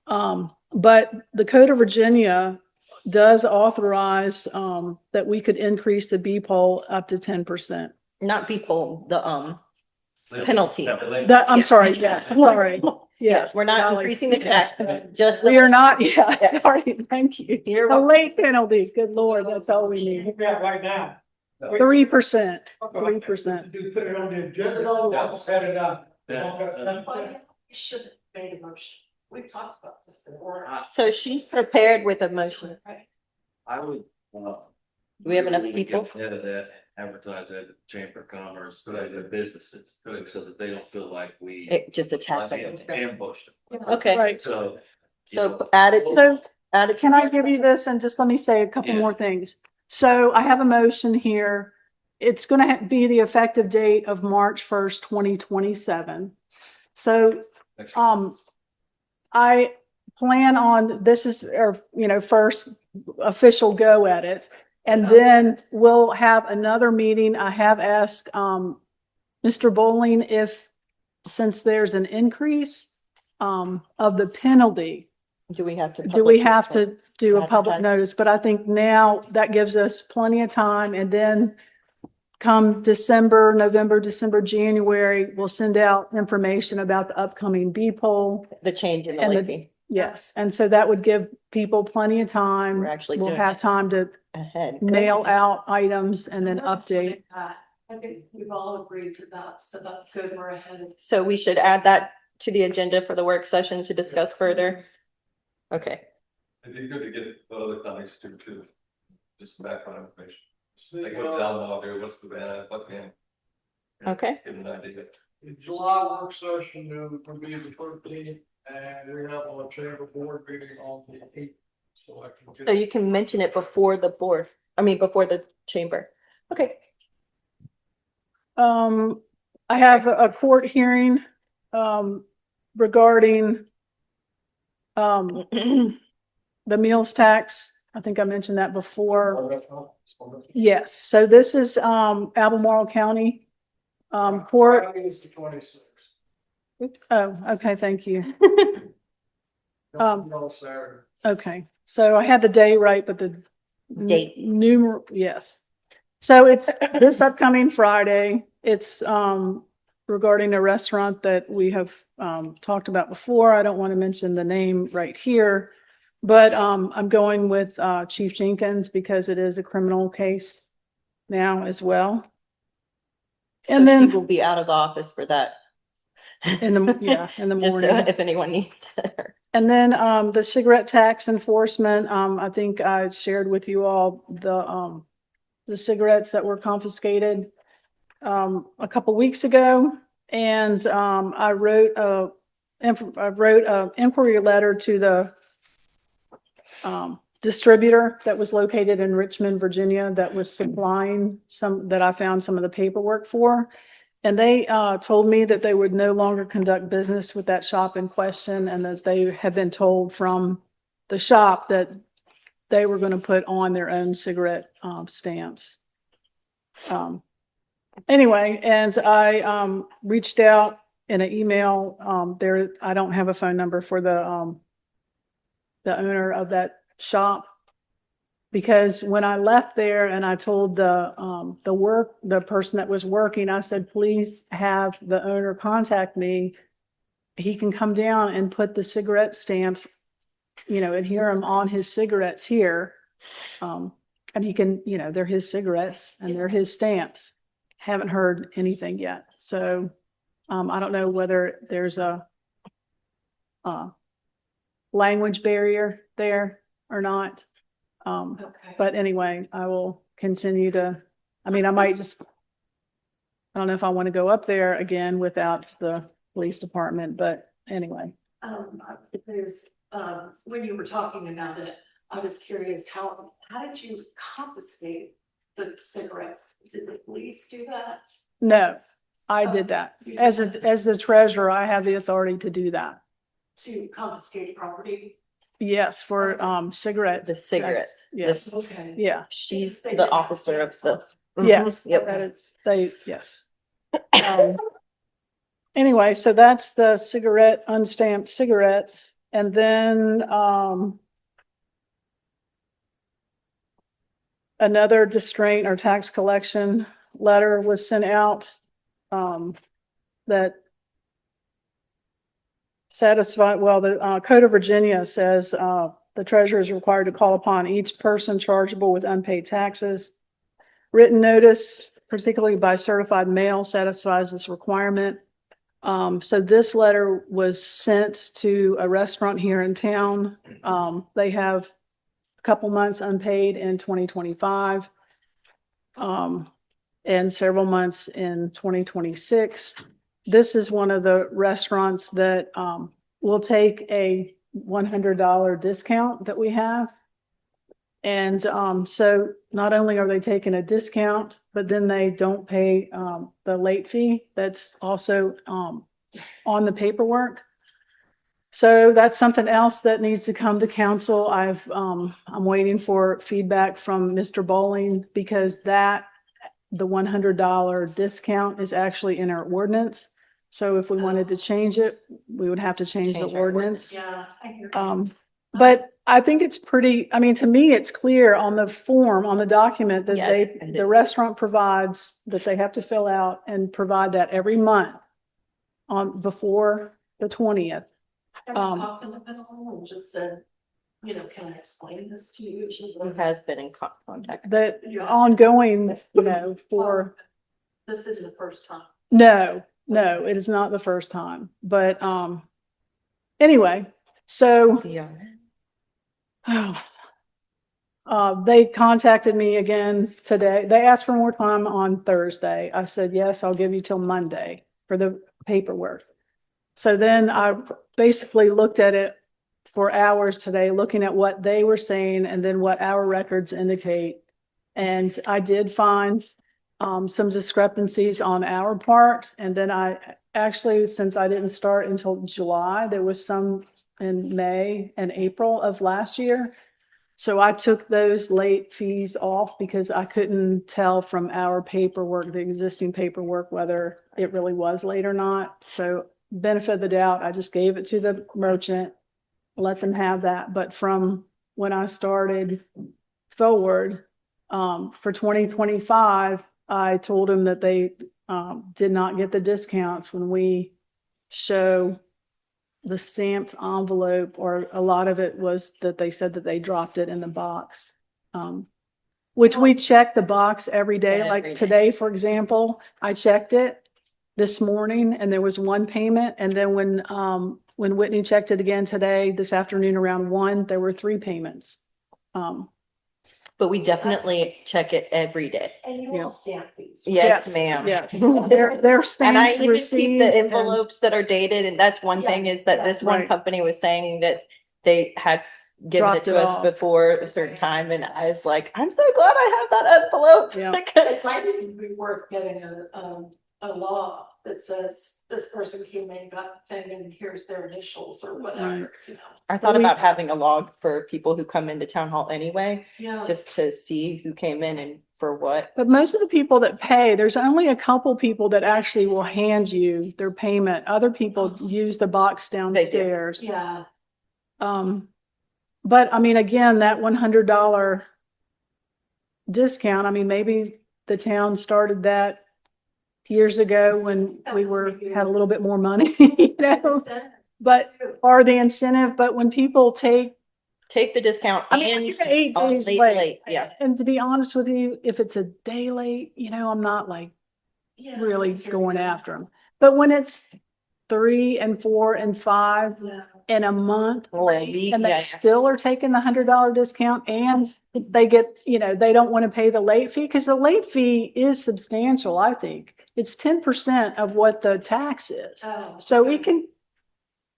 But the Code of Virginia does authorize that we could increase the B poll up to 10%. Not people, the penalty. I'm sorry, yes, sorry. Yes, we're not Golly, increasing the yes. tax, just. We are not, yeah, Yes. sorry, thank you. You're A welcome. late penalty, good Lord, that's all we need. Right now. 3%, 3%. Do put it on the agenda, or set it up. We should have made a motion. We've talked about this before. So she's prepared with a motion. Right. I would Do we have enough people? Ahead of that, advertise at the Chamber of Commerce, so that their businesses, so that they don't feel like we. It just attack like them. Ambush them. Okay, Right. So. so add it, So add it. can I give you this and just let me say a couple Yeah. more things? So I have a motion here. It's gonna be the effective date of March 1st, 2027. So, I plan on, this is, or, first official go at it. And then we'll have another meeting. I have asked, Mr. Bowling if, since there's an increase, of the penalty, Do we have to? do we have to do a public Advertise. notice? But I think now that gives us plenty of time, and then come December, November, December, January, we'll send out information about the upcoming bee poll. The change in the And late the- fee Yes, and so that would give people plenty of time. We're actually We'll doing have it. time to ahead. mail out items and then update. I think we've all agreed to that, so that's good, we're ahead. So we should add that to the agenda for the work session to discuss further. Okay, It'd be good to get the other counties to just some background information. Like what Delano do, what's the ban, what ban. Okay. Get an idea. The July work session, will be the 13th, and we have a chamber board meeting on the 8th. So I can. so you can mention it before the board, before the chamber. Okay, I have a court hearing, regarding, the meals tax. I think I mentioned that before. Yes, so this is, Albemarle County, court. It's the 26th. oops. Oh, okay, thank you. No, Saturday. Okay, so I had the day right, but the Date. numeral, yes. So it's this upcoming Friday. It's regarding a restaurant that we have talked about before. I don't want to mention the name right here, but I'm going with Chief Jenkins because it is a criminal case now as well. And So she then will be out of the office for that. in the Just so morning. if anyone needs to. And then the cigarette tax enforcement, I think I shared with you all the cigarettes that were confiscated a couple weeks ago. And I wrote a inquiry letter to the distributor that was located in Richmond, Virginia, that was supplying that I found some of the paperwork for. And they told me that they would no longer conduct business with that shop in question, and that they had been told from the shop that they were going to put on their own cigarette stamps. Anyway, and I reached out in an email. I don't have a phone number for the owner of that shop. Because when I left there and I told the person that was working, I said, please have the owner contact me. He can come down and put the cigarette stamps, adhere them on his cigarettes here. And he can, they're his cigarettes and they're his stamps. Haven't heard anything yet. So I don't know whether there's a language barrier there or not. Okay. But anyway, I will continue to, I don't know if I want to go up there again without the police department, but anyway. Because, when you were talking about it, I was curious, how did you confiscate the cigarettes? Did the police do that? No, I did that. As the treasurer, I have the authority to do that. To confiscate property? Yes, for cigarettes. The cigarettes. Yes, This- Okay. yeah, She's the officer of the. yes. Yep. That is, yes. Anyway, so that's the unstamped cigarettes. And then another distraint or tax collection letter was sent out that the Code of Virginia says the treasurer is required to call upon each person chargeable with unpaid taxes. Written notice, particularly by certified mail, satisfies this requirement. So this letter was sent to a restaurant here in town. They have couple months unpaid in 2025. And several months in 2026. This is one of the restaurants that, will take a $100 discount that we have. And, so not only are they taking a discount, but then they don't pay, the late fee that's also, on the paperwork. So that's something else that needs to come to council. I'm waiting for feedback from Mr. Bowling because the $100 discount is actually in our ordinance. So if we wanted to change it, we would have to change the Change our ordinance. Yeah, I hear you. But I think it's pretty, I mean, to me, it's clear on the form, on the document that Yeah, it the is. restaurant provides, that they have to fill out and provide that every month before the 20th. Have you talked to the principal and just said, you know, can I explain this to you? Who has been in contact? That ongoing, you know, for, This isn't the first time. no, it is not the first time, but, anyway, so, Yeah. they contacted me again today. They asked for more time on Thursday. I said, yes, I'll give you till Monday for the paperwork. So then I basically looked at it for hours today, looking at what they were saying and then what our records indicate. And I did find some discrepancies on our part. And then I actually, since I didn't start until July, there was some in May and April of last year. So I took those late fees off because I couldn't tell from our paperwork, the existing paperwork, whether it really was late or not. So benefit of the doubt, I just gave it to the merchant, let them have that. But from when I started forward, for 2025, I told them that they did not get the discounts when we show the stamped envelope, or a lot of it was that they said that they dropped it in the box. Which we check the box every day. Every Like day. today, for example, I checked it this morning and there was one payment. And then when Whitney checked it again today, this afternoon around 1, there were 3 payments. But we definitely check it every day. And you Yeah. all stamp these. Yes, ma'am. Yes, they're And I stamped, even keep received. the and- envelopes that are dated, and that's one thing is that this one Right. company was saying that they had given Dropped it to it us off. before a certain time, and I was like, I'm so glad I have that envelope. Yeah. Because It might even be worth getting a law that says this person came in, got the thing, and here's their initials or whatever, you know. I thought We- about having a log for people who come into town hall anyway, Yeah. just to see who came in and for what. But most of the people that pay, there's only a couple people that actually will hand you their payment. Other people use the box downstairs. Yeah. But I mean, again, that $100 discount, I mean, maybe the town started that years ago when That we was maybe had a little bit more money, you know, but, True. or the incentive, but when people take, Take the discount I mean, and you're 8 on days late. late, yeah. And to be honest with you, if it's a day late, you know, I'm not like Yeah. really going after them. But when it's 3 and 4 and 5 Yeah. in a month, Or a week, and yeah, they yeah. still are taking the $100 discount, and they get, you know, they don't want to pay the late fee, because the late fee is substantial, I think. It's 10% of what the tax is. Oh, So okay. it can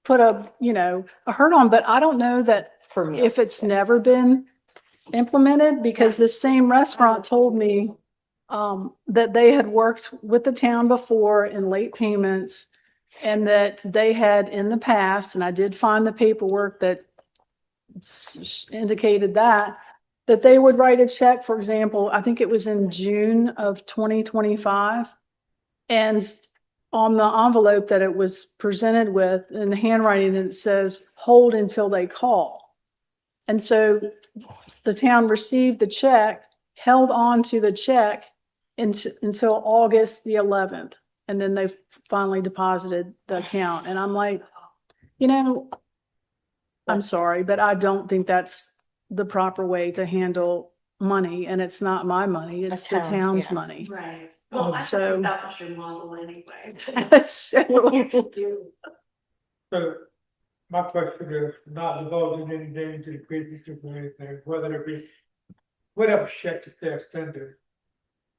put a, you know, a hurt on, but I don't know that For me. if it's never been implemented, because the same restaurant told me that they had worked with the town before in late payments, and that they had in the past, and I did find the paperwork that indicated that they would write a check, for example, I think it was in June of 2025. And on the envelope that it was presented with, in the handwriting, it says, hold until they call. And so the town received the check, held on to the check until August the 11th. And then they finally deposited the account. And I'm like, you know, I'm sorry, but I don't think that's the proper way to handle money. And it's not my money, it's the town, town's yeah. money. Right. Well, I So- thought that was your model anyway. So, You- So, my question is not divulging any names to the businesses or anything, whether it be whatever check that they're sending.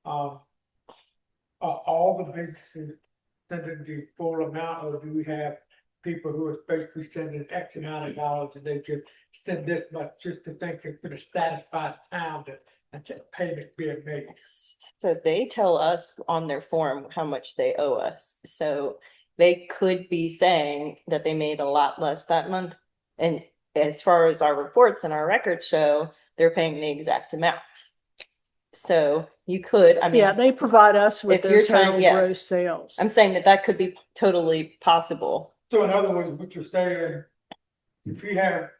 Are all the businesses sending the full amount, or do we have people who are basically sending X amount of dollars and they just send this much just to think it's gonna satisfy the town that that payment being made? So they tell us on their form how much they owe us. So they could be saying that they made a lot less that month. And as far as our reports and our records show, they're paying the exact amount. So you could, I mean. Yeah, they provide us with If their you're trying- total yes. gross sales. I'm saying that that could be totally possible. So in other words, what you're saying, if you have,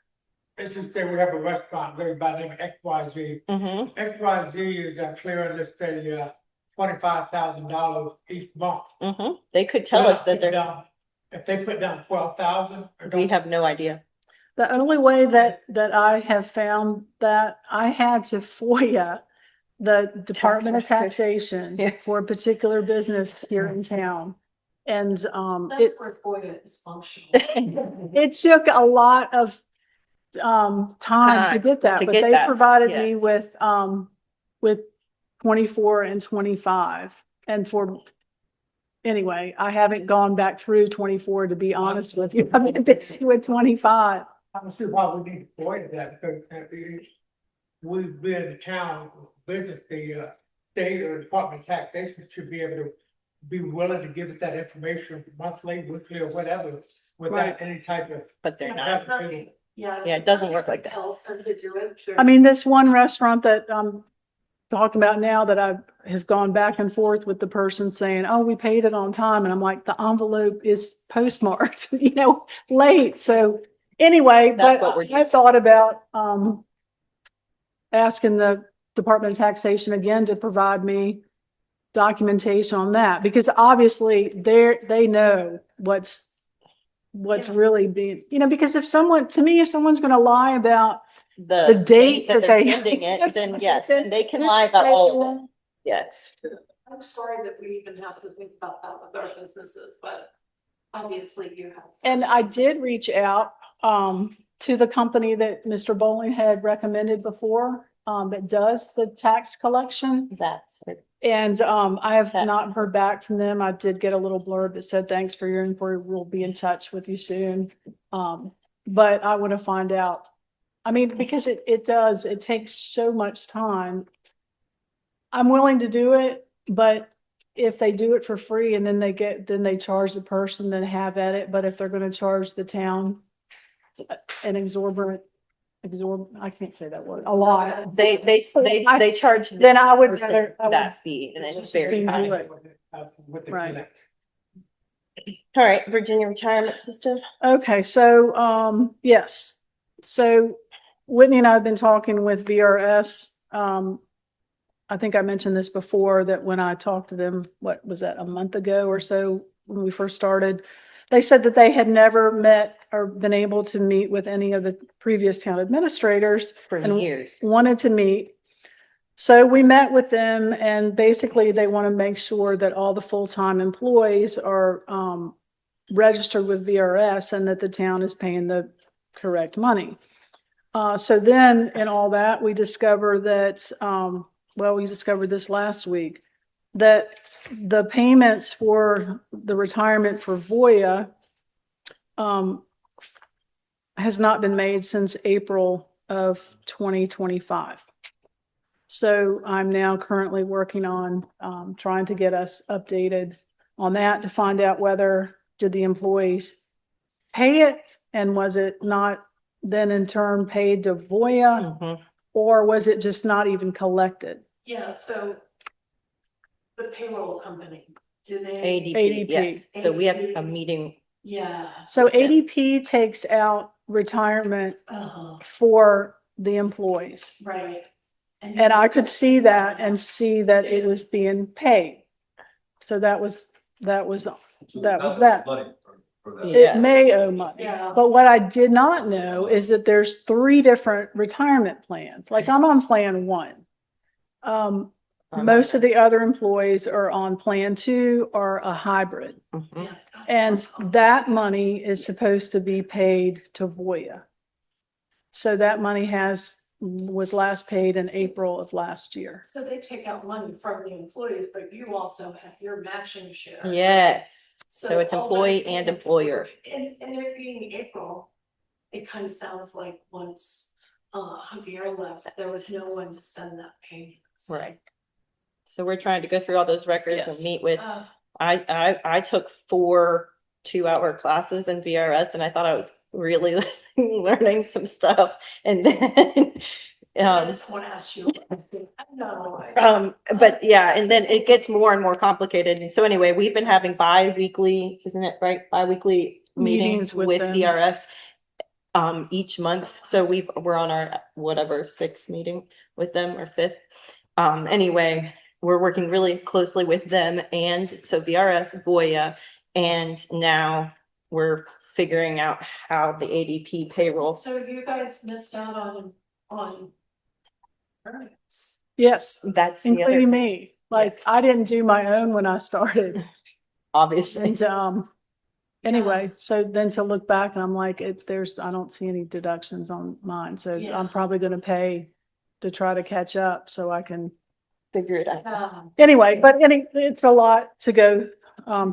let's just say we have a restaurant goes by the name of XYZ. Mm-hmm. XYZ is clearing, let's say, $25,000 each month. Mm-hmm. They could tell us that they're, If they put down 12,000. we have no idea. The only way that I have found that I had to FOIA the Department of records. Taxation Yeah. for a particular business here in town. And That's where FOIA is functional. it took a lot of time to get that, to but get they that, provided me yes. with 24 and 25. And anyway, I haven't gone back through 24 to be honest with you. I've been busy with 25. I don't see why we need to avoid that, because we've been in the town business, the state or Department of Taxation should be able to be willing to give us that information monthly, weekly, or whatever, without Right. any type of. But they're not. Yeah. Yeah, it doesn't work like that. Else than to do it. I mean, this one restaurant that I'm talking about now that I have gone back and forth with the person saying, oh, we paid it on time. And I'm like, the envelope is postmarked, late. So anyway, That's but what we're I thought about, asking the Department of Taxation again to provide me documentation on that, because obviously they know what's Yeah. really being, because if someone's going to lie about The the date that they're they- sending it, then yes, Then and they can you lie say about all you of it. Yes. I'm sorry that we even have to think about that with our businesses, but obviously you have. And I did reach out to the company that Mr. Bowling had recommended before, that does the tax collection. That's And I have Yes. not heard back from them. I did get a little blurb that said, thanks for your inquiry. We'll be in touch with you soon. But I want to find out. I mean, because it takes so much time. I'm willing to do it, but if they do it for free and then they charge the person, then have at it. But if they're going to charge the town an exorbitant, I can't say that word, a lot. they charge. Then I would person rather- I would that fee, and it's just very assume high. do it. With the Right. connect. All right, Virginia Retirement System. Okay, so, yes. So Whitney and I have been talking with VRS. I think I mentioned this before, that when I talked to them, what was that, a month ago or so, when we first started, they said that they had never met or been able to meet with any of the previous town administrators For and years. wanted to meet. So we met with them, and basically they want to make sure that all the full-time employees are registered with VRS and that the town is paying the correct money. So then in all that, we discover that, we discovered this last week, that the payments for the retirement for Voya has not been made since April of 2025. So I'm now currently working on trying to get us updated on that to find out whether did the employees pay it, and was it not then in turn paid to Voya, Mhm. or was it just not even collected? Yeah, so the payroll company, do they? ADP, yes. So we have a meeting. Yeah. So ADP takes out retirement for the employees. Right. And I could see that and see that it was being paid. So that was that. Money for that. It may owe money. Yeah. But what I did not know is that there's 3 different retirement plans. Like I'm on plan 1. Most of the other employees are on Plan 2 or a hybrid. Mhm. Yeah. And that money is supposed to be paid to Voya. So that money was last paid in April of last year. So they take out money from the employees, but you also have your matching share. Yes, so it's all employee those and payments employer. were- And it being April, it kind of sounds like once Javier left, there was no one to send that payment. Right. So we're trying to go through all those records and Yes. meet with, Uh, I took 4 2-hour classes in VRS and I thought I was really learning some stuff. And then, I just want to ask you, no. but yeah, and then it gets more and more complicated. And so anyway, we've been having bi-weekly, isn't it right? Bi-weekly meetings Meetings with with them. VRS each month. So we're on our whatever 6th meeting with them or 5th. Anyway, we're working really closely with them and so VRS, Voya, and now we're figuring out how the ADP payroll. So you guys missed out on earnings. Yes, That's the other including thing, me. Like, Yes. I didn't do my own when I started. obviously. And, anyway, so then to look back and I'm like, I don't see any deductions on mine. So Yeah. I'm probably going to pay to try to catch up so I can, Figure it out. anyway, but it's a lot to go,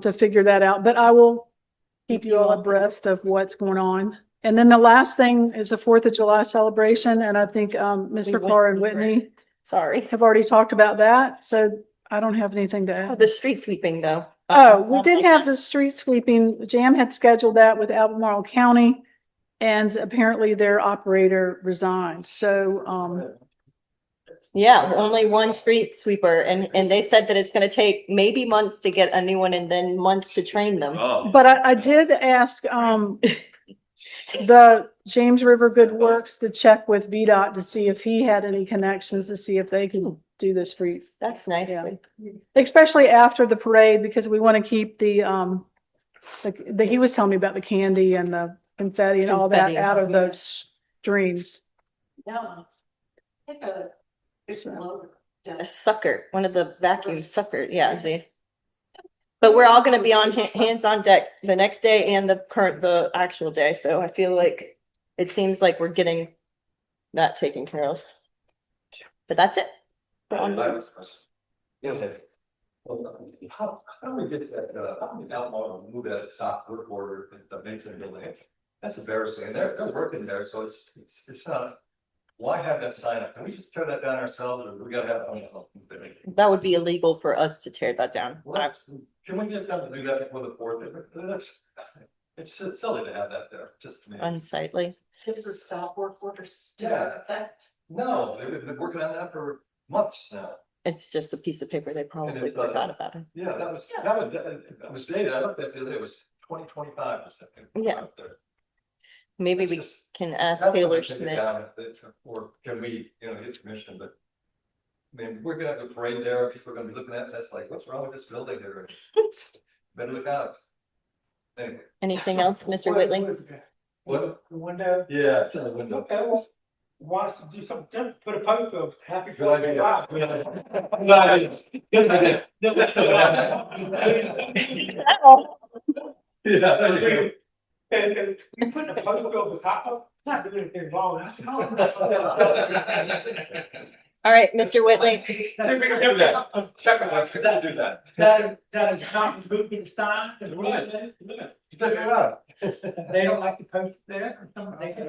to figure that out, but I will keep you all abreast of what's going on. And then the last thing is the 4th of July celebration. And I think, Mr. Carr and Whitney Sorry. have already talked about that. So I don't have anything to Oh, add. the street sweeping though. Oh, we did have the street sweeping. Jam had scheduled that with Albemarle County. And apparently their operator resigned. So, Yeah, only one street sweeper and they said that it's gonna take maybe months to get a new one and then months to train them. Oh, but I did ask, the James River Good Works to check with VDOT to see if he had any connections to see if they can do the streets. That's nice. Yeah. Especially after the parade, because we want to keep he was telling me about the candy and the confetti and all that Confetti, out of yeah. those streams. Yeah. Like a big So- load. A sucker, one of the vacuum sucker, yeah, but we're all gonna be on hands on deck the next day and the actual day, so I feel like it seems like we're getting that taken care of. But that's it. Yes. How do we get that, how do we outlaw move that top work order at the Mason building? That's embarrassing, and they're working there, so it's not. Why have that sign up? Can we just tear that down ourselves, or do we gotta have? I don't know. That would be illegal for us to tear that down. Can we get them to do that before the 4th? It's silly to have that there, just to me. Unsightly. Does the stop work order still Yeah. affect? No, they've been working on that for months now. It's just a piece of paper. They probably it's, forgot about it. Yeah, that was dated, I looked at the other day, it was 2025 or something. Yeah. Up there. Maybe It's we just- can ask that's Taylor what I take it Smith. down if they- Or can we, get permission, but. I mean, we're gonna have a parade there, people are gonna be looking at, it, that's like, what's wrong with this building there? Better look out. Anyway. Anything else, Mr. Whitley? What? The window. Yeah, it's in the window. Why don't you do something, put a post of happy. Good idea. Yeah, there you go. And you put a post over the top of, not doing anything wrong. All right, Mr. Whitley. Do that. Check it out, do that. That is not moving Stein. is what it is. Check it out. They don't like to post it there or something. They can.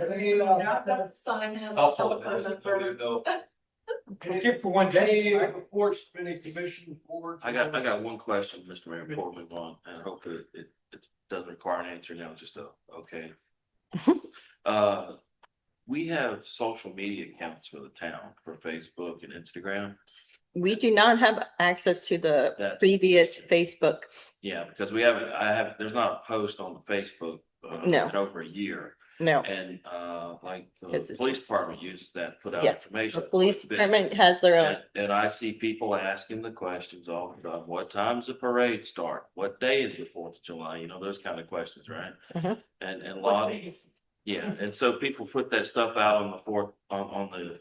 That sign has a I'll tell them, telephone number. no. We'll keep for one day. Reports, many commission boards. I got one question, Mr. Mayor, before we move on, and hopefully it doesn't require an answer now, just okay. We have social media accounts for the town, for Facebook and Instagram. We do not have access to the That- previous Facebook. Yeah, because there's not a post on the Facebook. No. In over a year, No, and like the Because it's- police department uses that, to put out yes, information. the police But- department has their own. And I see people asking the questions all the time. What time's the parade start? What day is the 4th of July? Those kind of questions, right? Mhm. And a lot, yeah. And so people put that stuff out on the on the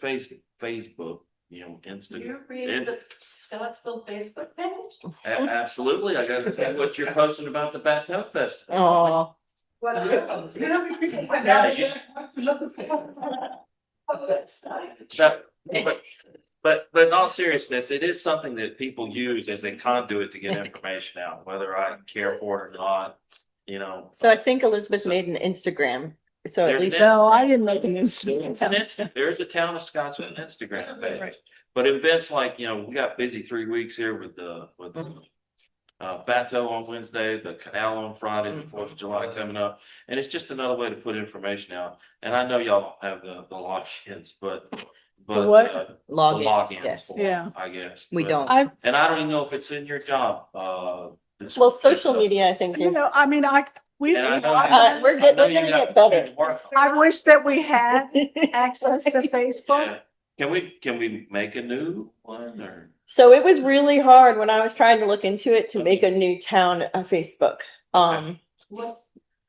Facebook you know, Instagram. You read the Scottsville Facebook page? Absolutely, I gotta say what you're posting about the Bateau Festival. Oh, What else? You know, people. Oh, that's nice. But in all seriousness, it is something that people use as a conduit to get information out, whether I care for it or not, you know. so I think Elizabeth made an Instagram, so at There's least. an- No, I didn't make an It's an Instagram. There's a Town of Scottsville Instagram Right. page, but events like, you know, we got busy 3 weeks here with Bateau on Wednesday, the canal on Friday, the 4th of July coming up. And it's just another way to put information out. And I know y'all don't have the logins, but what? the Logins, logins yes. for it, Yeah. I guess. We But- don't. And I don't even know if it's in your job, Well, social media, I think You is, know, I mean, we. And I know- we're I know gonna you got get better. to work on it. I wish that we had access to Facebook. Yeah. Can we make a new one or? So it was really hard when I was trying to look into it to make a new town Facebook. What?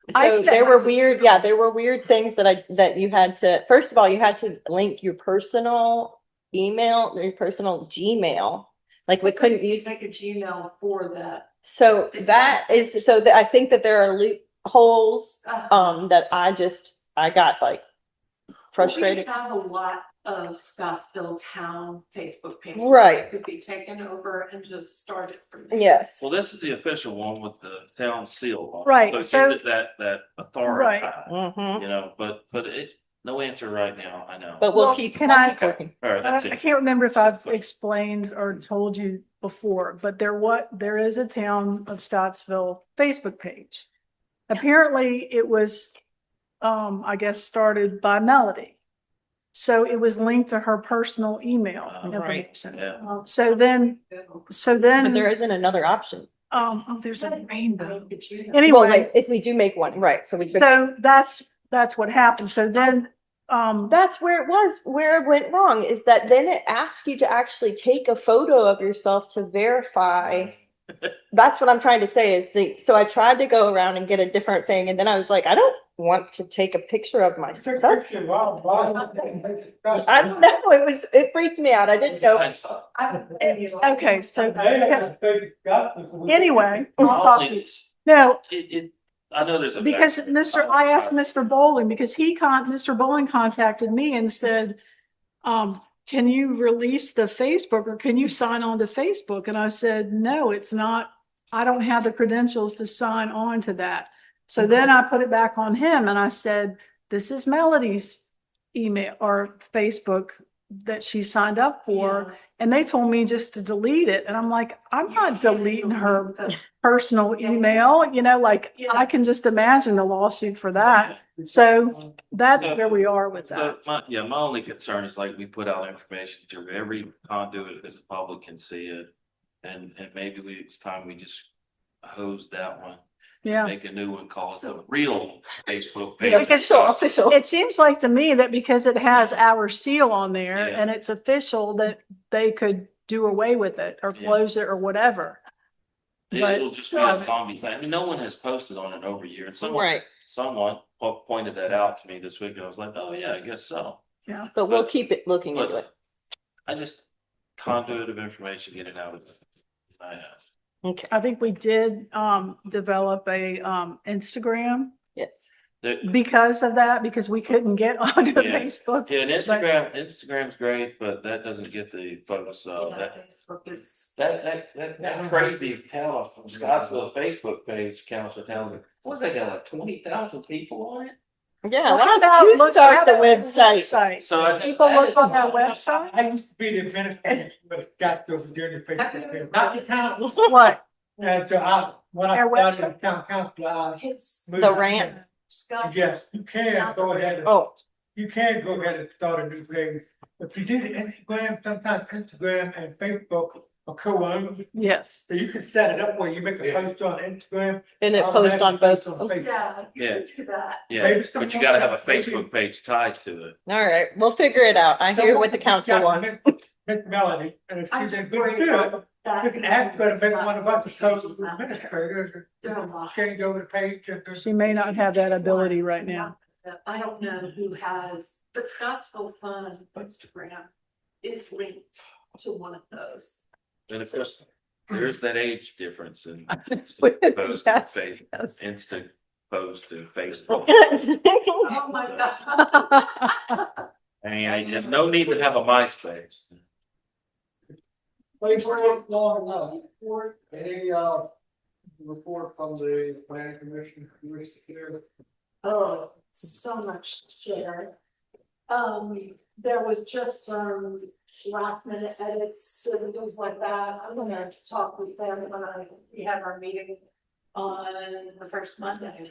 So there were weird things that you had to, first of all, you had to link your personal email, your personal Gmail. Like we couldn't use, Make a Gmail for that. so that is, so I think that there are loopholes, that I got like frustrated. We have a lot of Scottsville town Facebook pages. Right. that could be taken over and just started from there. Yes. Well, this is the official one with the town seal on it. Right, So so- it gives it that authority, Right. Mhm. you know, but it, no answer right now, I know. But Well, we'll keep can working. All right, that's I it. can't remember if I've explained or told you before, but there is a Town of Scottsville Facebook page. Apparently it was, I guess, started by Melody. So it was linked to her personal email Right. information. Yeah. So then, But there isn't another option. there's a rainbow. Well, Anyway, like, if we do make one, right, so we could. so that's what happened. So then, That's where it went wrong, is that then it asks you to actually take a photo of yourself to verify. That's what I'm trying to say so I tried to go around and get a different thing, and then I was like, I don't want to take a picture of myself. I don't know, it freaked me out, I didn't know. okay, so anyway, Only- no, I know there's a. because I asked Mr. Bowling, because Mr. Bowling contacted me and said, can you release the Facebook or can you sign on to Facebook? And I said, no, it's not, I don't have the credentials to sign on to that. So then I put it back on him and I said, this is Melody's email or Facebook that she signed up for. And they told me just to delete it. And I'm like, I'm not deleting her personal email, like I can just imagine the lawsuit for that. So that's where we are with that. My only concern is like we put out information to every conduit that the public can see it. And maybe it's time we just hose that one. Yeah. Make a new one, call it the real Facebook Yeah, page. official. It seems like to me that because it has our seal on there Yeah. and it's official, that they could do away with it or Yeah. close it or whatever. But- It'll just be a zombie thing. I mean, no one has posted on it over a year. And Right, someone pointed that out to me this week. And I was like, oh yeah, I guess so. but we'll keep it looking into it. I just conduit of information, get it out of my house. Okay, I think we did develop a Instagram yes. because of that, because we couldn't get onto Yeah. Facebook. Yeah, and Instagram's great, but that doesn't get the focus of that. Facebook is. That crazy town from Scottsville Facebook page counts for towns. What's that got, like 20,000 people on it? Yeah, Well, why how don't about you look start at the the website? So People look on that website. I used to be the administrator, but got to during the Facebook, not the town. What? And so when I Their started the town council, I His. moved. The rant. Scott. Yes, you can go ahead and. Oh, You can go ahead and start a new page. If you do the Instagram, sometimes Instagram and Facebook are co-owned. yes. So you can set it up where you make a post on Instagram. And it posts on both. automatically post on Facebook. Yeah, you Yeah. can do that. Yeah, Maybe but someone- you gotta have a Facebook page tied to it. All right, we'll figure it out. I hear what the council wants. Miss Melody, and if I'm she's a just good worried good, about that. you can ask her to make one of us a code Pages administrator. There are a lot. Change over the page and there's. She may not have that ability right now. I don't know who has, but Scottsville Fun on Instagram is linked to one of those. And of course, there's that age difference in Yes, instant post to yes. instant post to Facebook. Oh, my God. And there's no need to have a MySpace. Thanks for long enough. Any, report from the planning commission, you wish to hear? Oh, so much to share. There was just some last minute edits and things like that. I'm gonna talk with them when we have our meeting on the first Monday,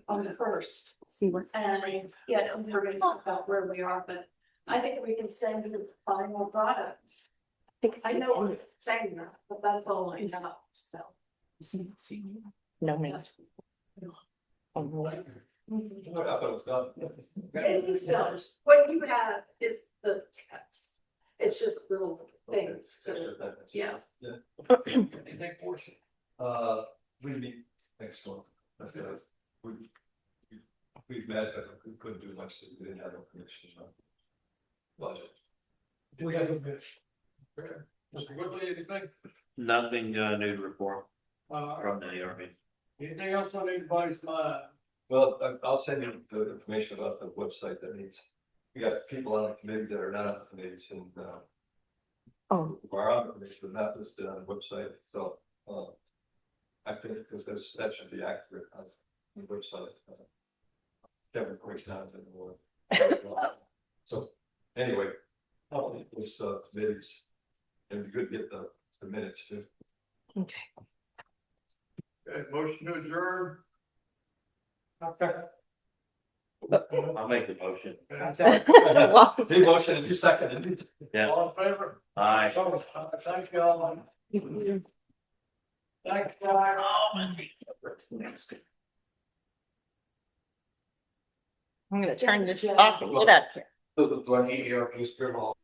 on the first. See what. And yeah, we're gonna talk about where we are, but I think we can send you the final products. I know what I'm saying that, but that's all I know, so. No, me. I thought it was done. It is done. What you have is the text. It's just little things to, yeah. Anything for us? We meet next month. We've met, but we couldn't do much, we didn't have no connection on budget. Do we have a bit? Mr. Woodley, anything? Nothing new to report Uh, from the ARB. anything else on anybody's mind? Well, I'll send you the information about the website that needs, we got people on the committee that are not on the committees and, Oh. who are on the committee, but not listed on the website, so, I think because that should be accurate on the website. Kevin Quick's not anymore. So, anyway, it was, committees, and it'd be good to get the minutes too. Okay. Okay, motion to adjourn. I'll second. I'll make the motion. The motion is seconded. Yeah. All in favor? Aye. Thank you all. Thank you, guys. I'm gonna turn this off and get out of here. Do I need ERP scribble?